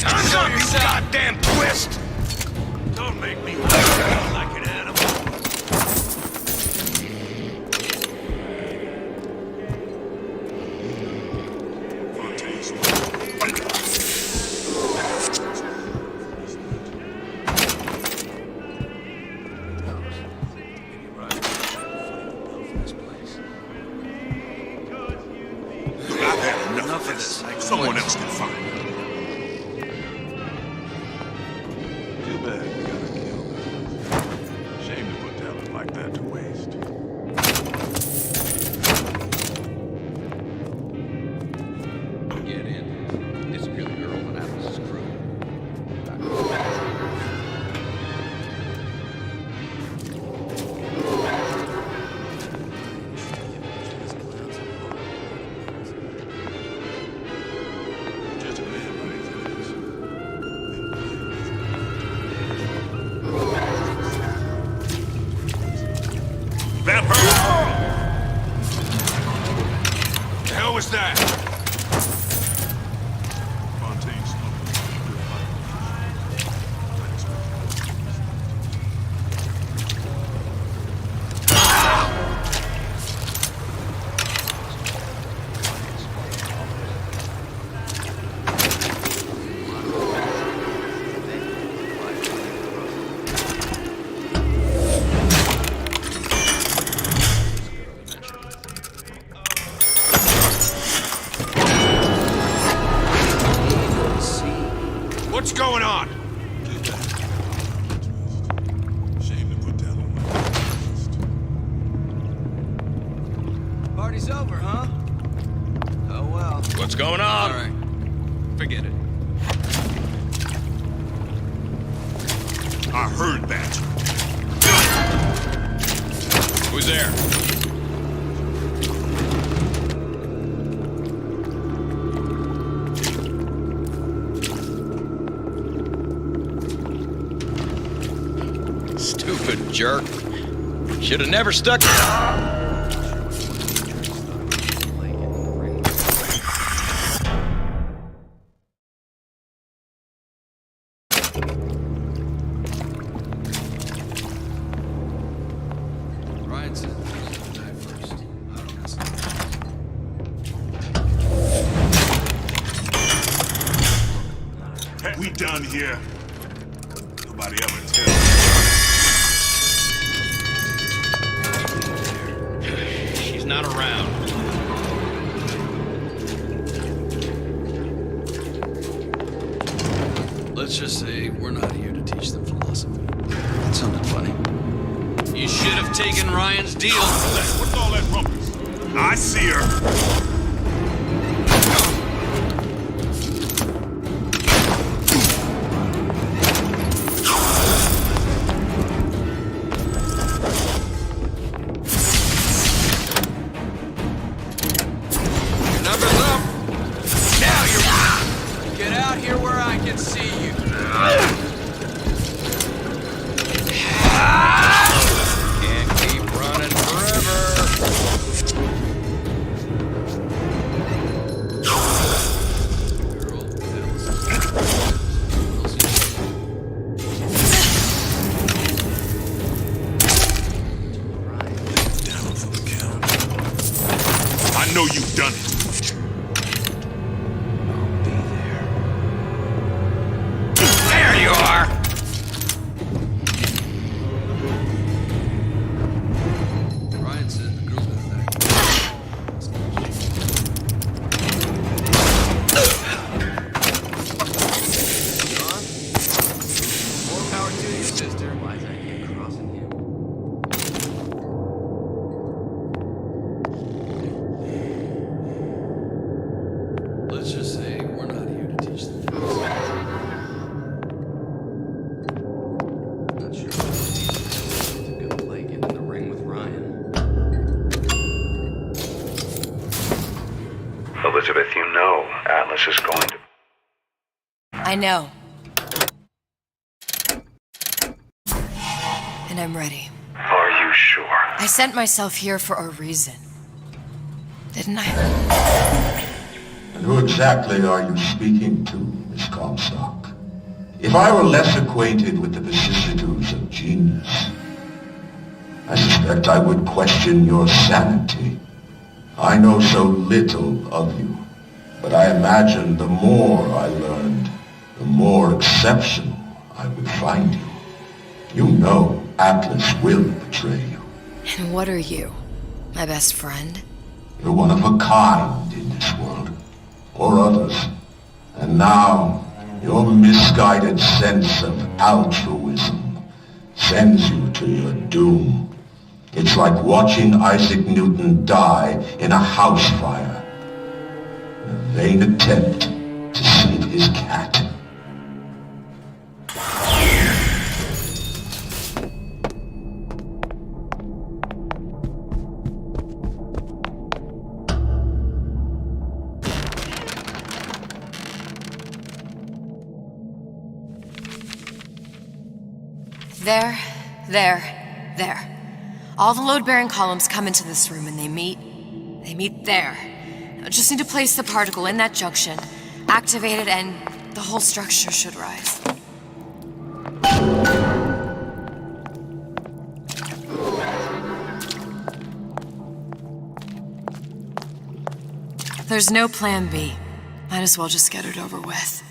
Hands up, you goddamn twist! Don't make me like an animal. I've had enough of this. Someone else can find her. Party's over, huh? Oh well. What's going on? All right. Forget it. I heard that. Who's there? Stupid jerk. Should have never stuck. Ryan said he'll die first. I don't mess Hey, we done here. Nobody ever tells. She's not around. Let's just say we're not here to teach them philosophy. That sounded funny. You should have taken Ryan's deal. What's all that rumpus? I see her. Numbers up. Now you're. Get out here where I can see you. Can't keep running forever. Down for the count. I know you've done it. There you are! Ryan said the girl's got that. John? More power to you, sister. Why is that you crossing him? Let's just say we're not here to teach them philosophy. Not sure what it means. It's a good play getting in the ring with Ryan. Elizabeth, you know Atlas is going to... I know. And I'm ready. Are you sure? I sent myself here for a reason. Didn't I? And who exactly are you speaking to, Miss Comstock? If I were less acquainted with the vicissitudes of genius, I suspect I would question your sanity. I know so little of you, but I imagine the more I learned, the more exceptional I would find you. You know Atlas will betray you. And what are you? My best friend? You're one of a kind in this world, or others. And now, your misguided sense of altruism sends you to your doom. It's like watching Isaac Newton die in a house fire. A vain attempt to save his cat. There. All the load-bearing columns come into this room and they meet there. I just need to place the particle in that junction, activate it, and the whole structure should rise. There's no plan B. Might as well just get it over with.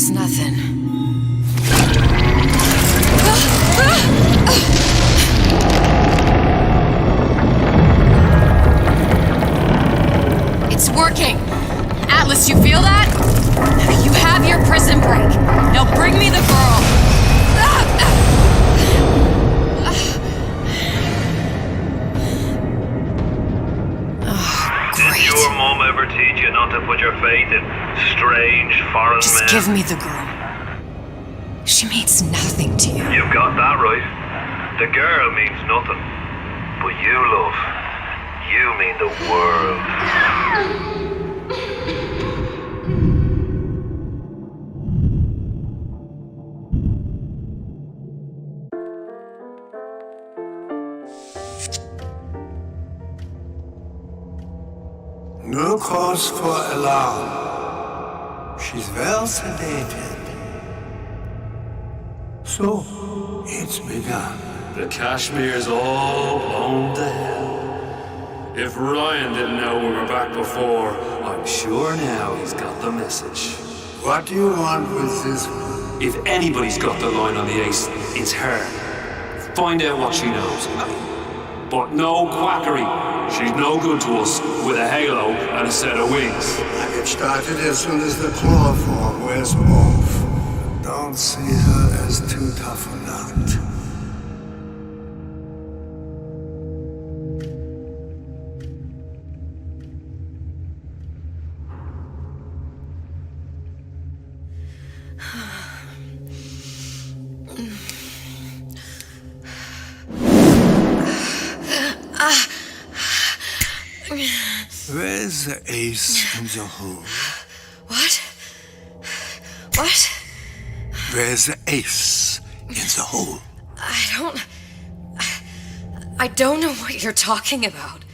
was nothing. It's working! Atlas, you feel that? You have your prison break. Now bring me the girl. Did your mom ever teach you not to put your faith in strange foreign men? Just give me the girl. She means nothing to you. You've got that right. The girl means nothing. But you, love, you mean the world. No cause for alarm. She's well sedated. So, it's begun. The Kashmir's all blown to hell. If Ryan didn't know we were back before, I'm sure now he's got the message. What do you want with this one? If anybody's got the line on the ace, it's her. Find out what she knows. But no quackery. She's no good to us with a halo and a set of wings. I get started as soon as the chloroform wears off. Don't see her as too tough a nut. Where's the ace in the hole? What? What? Where's the ace in the hole? I don't know what you're talking about.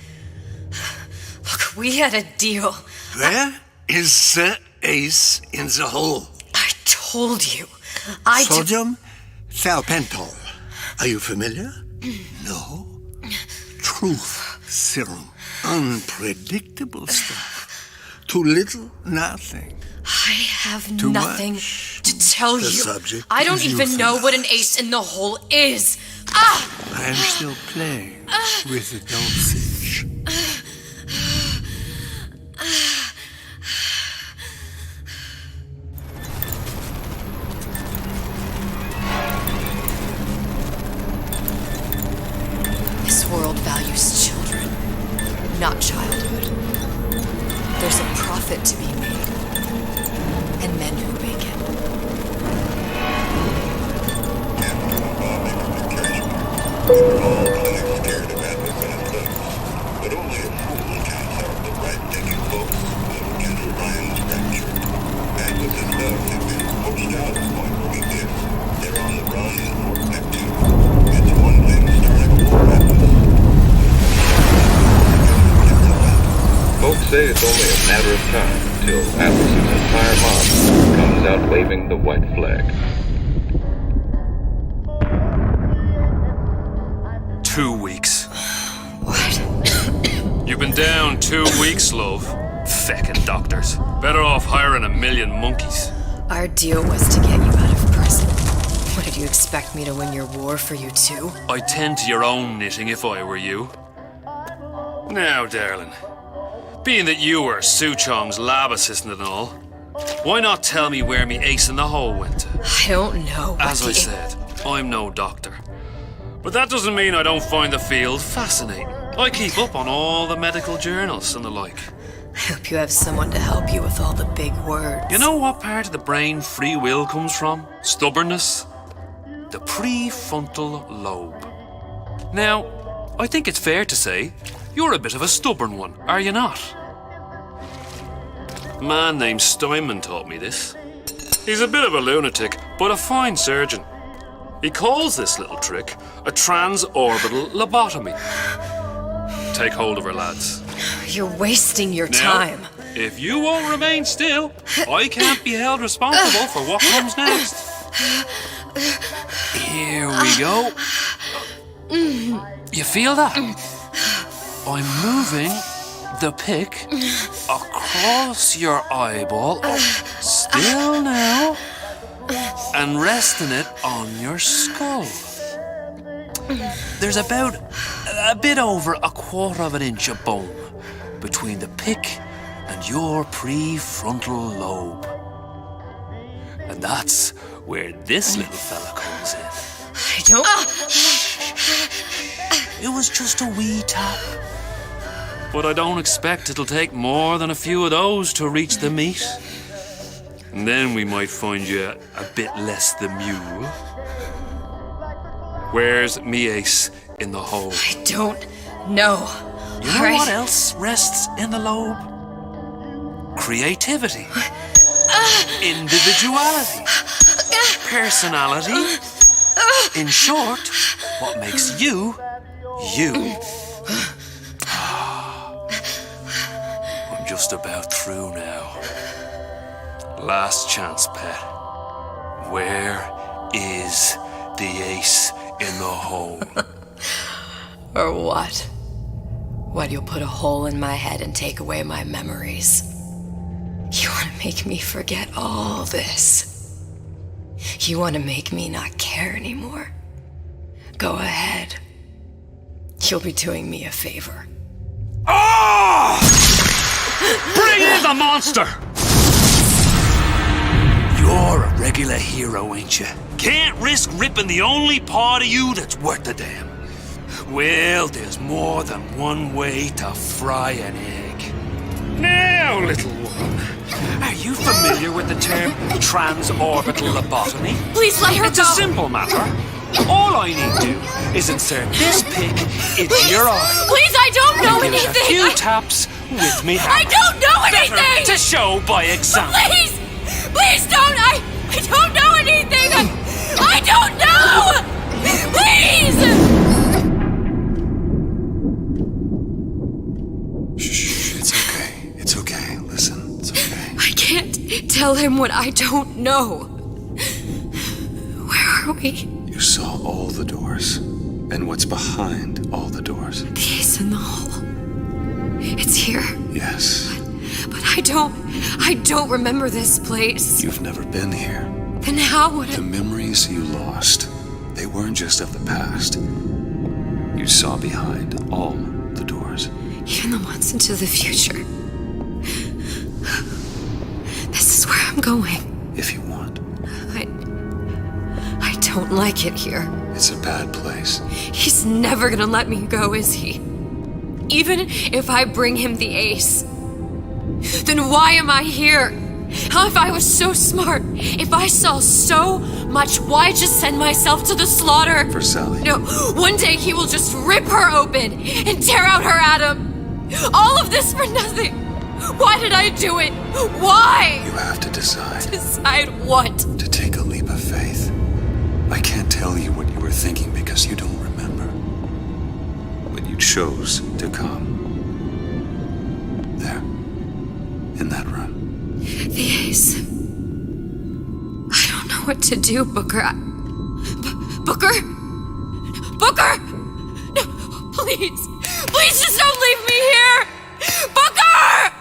Look, we had a deal. Where is the ace in the hole? I told you. Sodium thiopental. Are you familiar? No. Truth serum. Unpredictable stuff. Too little, nothing. I have Too nothing much. to tell The you. subject I don't is even know what an ace in the hole is. Ah! I am still playing with the dosage. This world values children, not childhood. There's a profit to be made, and men who make it. We're all kind of scared of adolescent but only a fool can help the right-thinking folks will get Orion's rapture. Atlas and Love have been pushed out of Point Weakness. They're on the run or active. It's one thing starting a war, Atlas. Folks say it's only a matter of time till Atlas's entire mob comes out waving the white flag. 2 weeks. What? You've been down 2 weeks, love. Feckin' doctors. Better off hiring 1,000,000 monkeys. Our deal was to get you out of prison. What, did you expect me to win your war for you too? I'd tend to your own knitting if I were you. Now, darling, being that you were Su Chong's lab assistant and all, why not tell me where me ace in the hole went to? I don't know. As I said, I'm no doctor. But that doesn't mean I don't find the field fascinating. I keep up on all the medical journals and the like. I hope you have someone to help you with all the big words. You know what part of the brain free will comes from? Stubbornness? The prefrontal lobe. Now, I think it's fair to say you're a bit of a stubborn one, are you not? A man named Steinman taught me this. He's a bit of a lunatic, but a fine surgeon. He calls this little trick a transorbital lobotomy. Take hold of her, lads. You're wasting your Now, time. If you won't remain still, I can't be held responsible for what comes next. Here we go. You feel that? I'm moving the pick across your eyeball. Oh, still now. and resting it on your skull. There's about a bit over 1/4 inch of bone between the pick and your prefrontal lobe. And that's where this little fella comes in. I don't... It was just a wee tap. But I don't expect it'll take more than a few of those to reach the meat. And then we might find you a bit less than mule. Where's me ace in the hole? I don't know. You know what else rests in the lobe? Creativity. Individuality. Personality. In short, what makes you, you. I'm just about through now. Last chance, pet. Where is the ace in the hole? Or what? What, you'll put a hole in my head and take away my memories? You want to make me forget all this? You want to make me not care anymore? Go ahead. You'll be doing me a favor. Ah! Bring in the monster! You're a regular hero, ain't you? Can't risk ripping the only part of you that's worth a damn. Well, there's more than one way to fry an egg. Now, little one, are you familiar with the term transorbital lobotomy? Please let her It's go. a simple matter. All I need to do is insert this pick into your eye. Please, I don't know Give it anything. a few taps with me hammer. I don't know anything. Better to show by example. Please, please don't. I don't know anything. I don't know. Please. Shh, it's okay. It's okay. Listen, it's okay. I can't tell him what I don't know. Where are we? You saw all the doors. And what's behind all the doors? The ace in the hole. It's here. Yes. But I don't remember this place. You've never been here. Then how would The memories you lost, they weren't just of the past. You saw behind all the doors. Even the ones into the future. This is where I'm going. If you want. I don't like it here. It's a bad place. He's never gonna let me go, is he? Even if I bring him the ace. Then why am I here? How if I was so smart? If I saw so much, why just send myself to the slaughter? For Sally. No, one day he will just rip her open and tear out her atom. All of this for nothing. Why did I do it? Why? You have to decide. Decide what? To take a leap of faith. I can't tell you what you were thinking because you don't remember. But you chose to come. There. In that room. The ace. I don't know what to do, Booker. Booker? Booker! No, please. Please just don't leave me here! Booker!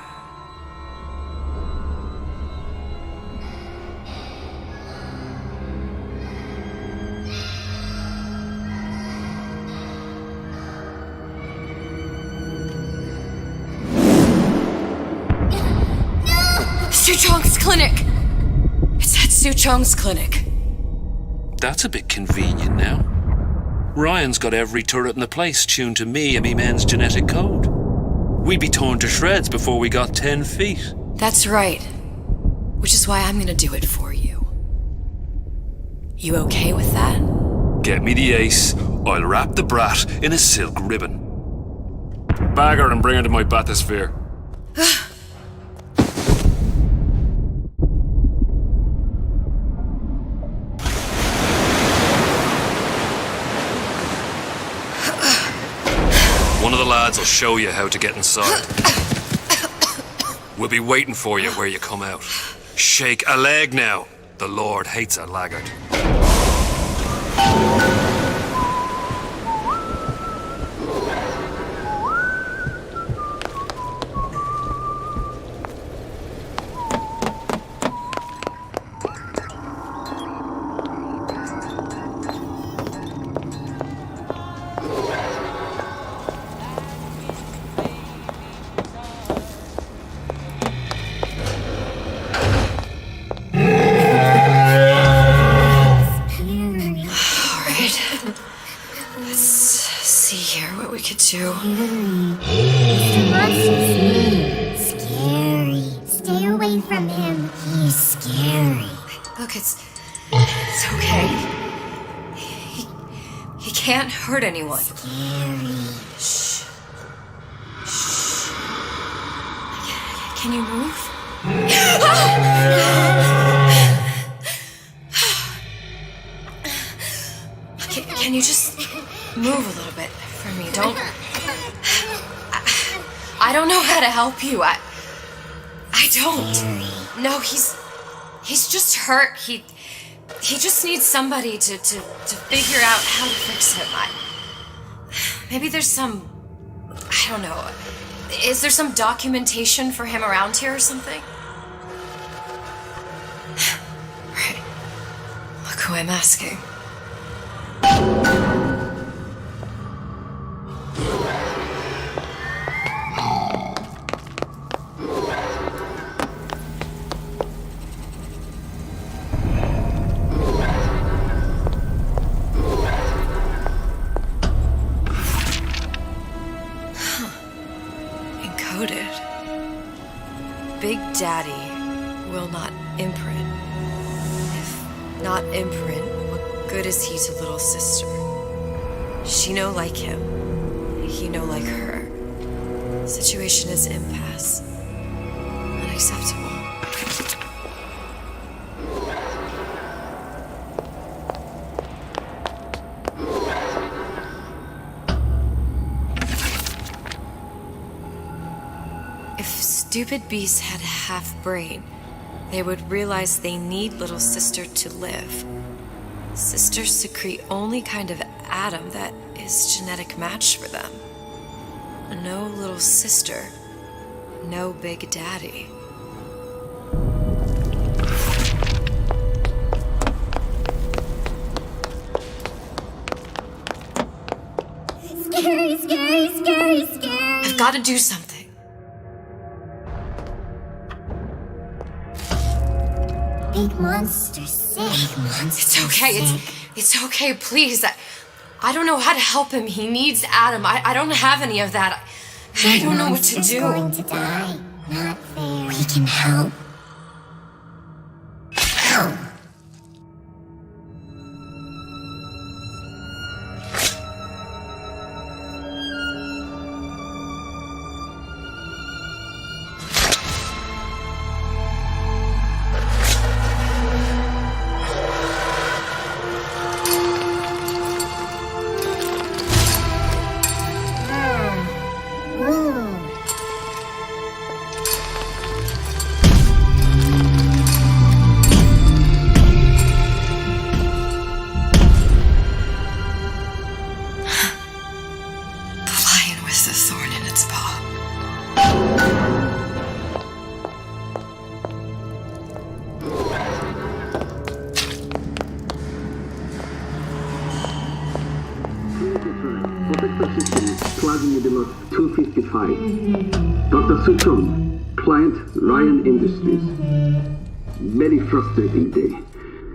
Suchong's clinic! It's at Suchong's clinic. That's a bit convenient now. Ryan's got every turret in the place tuned to me and me men's genetic code. We'd be torn to shreds before we got 10 feet. That's right. Which is why I'm gonna do it for you. You okay with that? Get me the ace, I'll wrap the brat in a silk ribbon. Bag her and bring her to my bathysphere. One of the lads will show you how to get inside. We'll be waiting for you where you come out. Shake a leg now. The Lord hates a laggard. Mr. Monster's scary. Stay away from him. He's scary. Look, it's okay. He can't hurt anyone. Scary. Shh. Shh. Can you move? Can you just move a little bit for me? I don't know how to help you. I don't. No, he's just hurt. He just needs somebody to figure out how to fix him. Maybe there's some, I don't know. Is there some documentation for him around here or something? Right. Look who I'm asking. Big Daddy will not imprint. If not imprint, what good is he to little sister? She no like him, he no like her. Situation is impasse. Unacceptable. Stupid beasts had half brain. They would realize they need little sister to live. Sisters secrete only kind of atom that is genetic match for them. No little sister, no Big Daddy. Scary, scary, scary, scary. I've got to do something. Big monster sick. It's okay. It's okay. Please. I don't know how to help him. He needs Adam. I don't have any of that. I don't know what to do. Going to die. Not fair. We can help. Help. Dr. Suchong, client Ryan Industries. Very frustrating day.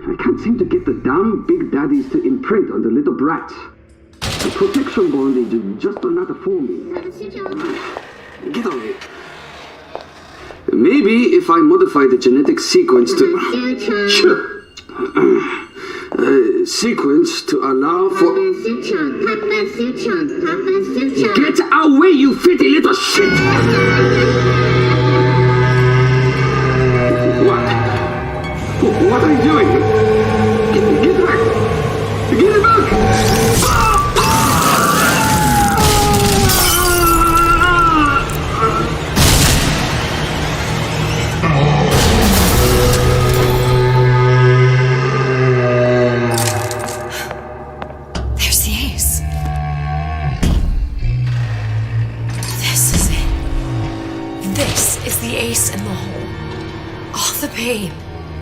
I can't seem to get the damn Big Daddies to imprint on the little brats. The protection bondage just are not for me. Get away. Maybe if I modify the genetic sequence sequence to allow for... Get away, you fitty little shit! What are you doing? Get back! Get back! Pain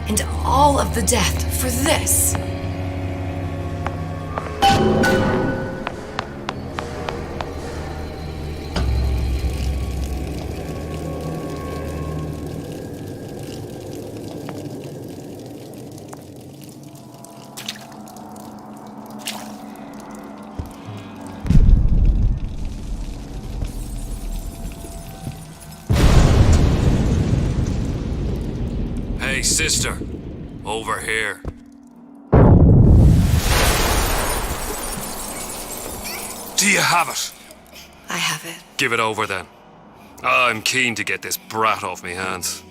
and all of the death for this. Hey, sister. Over here. Do you have it? I have it. Give it over then. I'm keen to get this brat off me hands.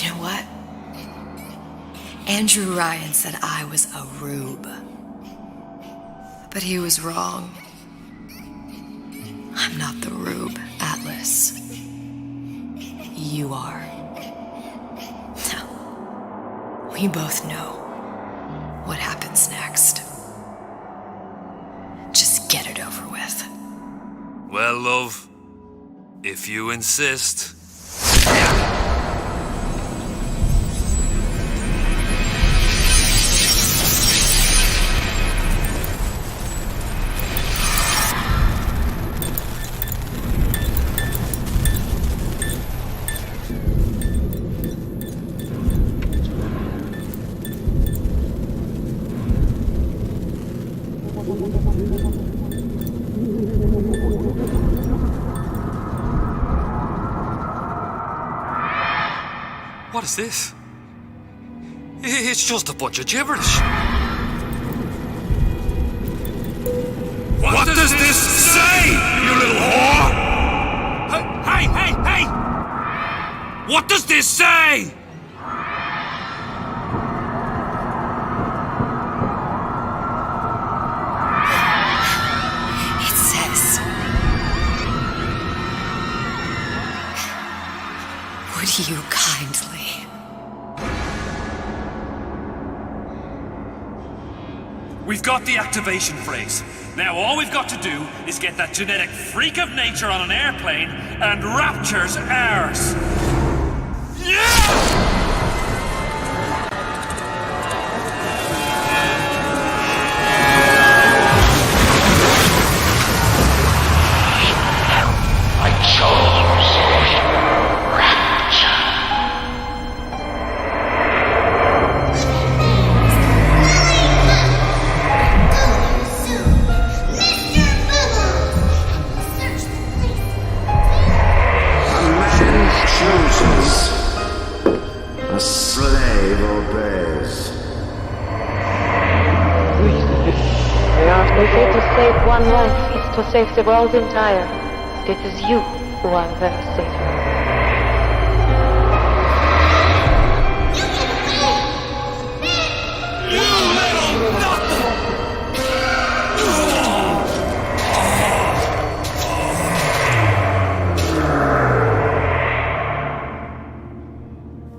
You know what? Andrew Ryan said I was a rube. But he was wrong. I'm not the rube, Atlas. You are. Now, we both know what happens next. Just get it over with. Well, love, if you insist. What is this? It's just a bunch of gibberish. What does this say, you little whore? Hey! What does this say? It says, would you kindly? We've got the activation phrase. Now all we've got to do is get that genetic freak of nature on an airplane and Rapture's ours. Yeah! One life is to save the world entire. It is you who are their savior.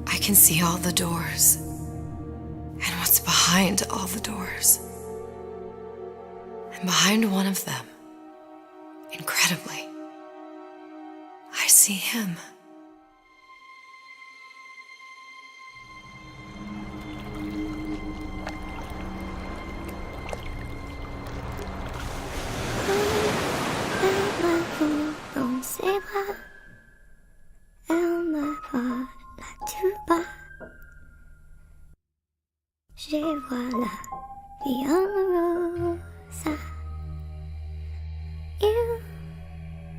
I can see all the doors and what's behind all the doors. And behind one of them, incredibly, I see him. Dans ses bras, elle me prend la tuba. Je vois la vie en rose. Il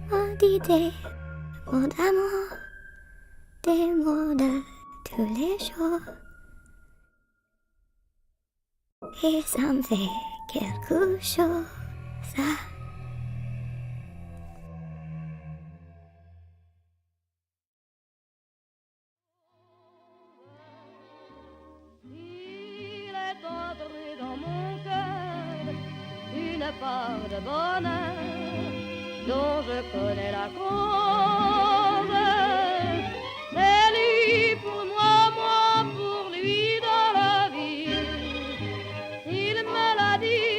m'a dit des mots d'amour, des mots de tous les jours. Et ça me fait quelque chose. Part de bonheur dont je connais la cause. C'est lui pour moi, moi pour lui dans la vie. Il me l'a dit.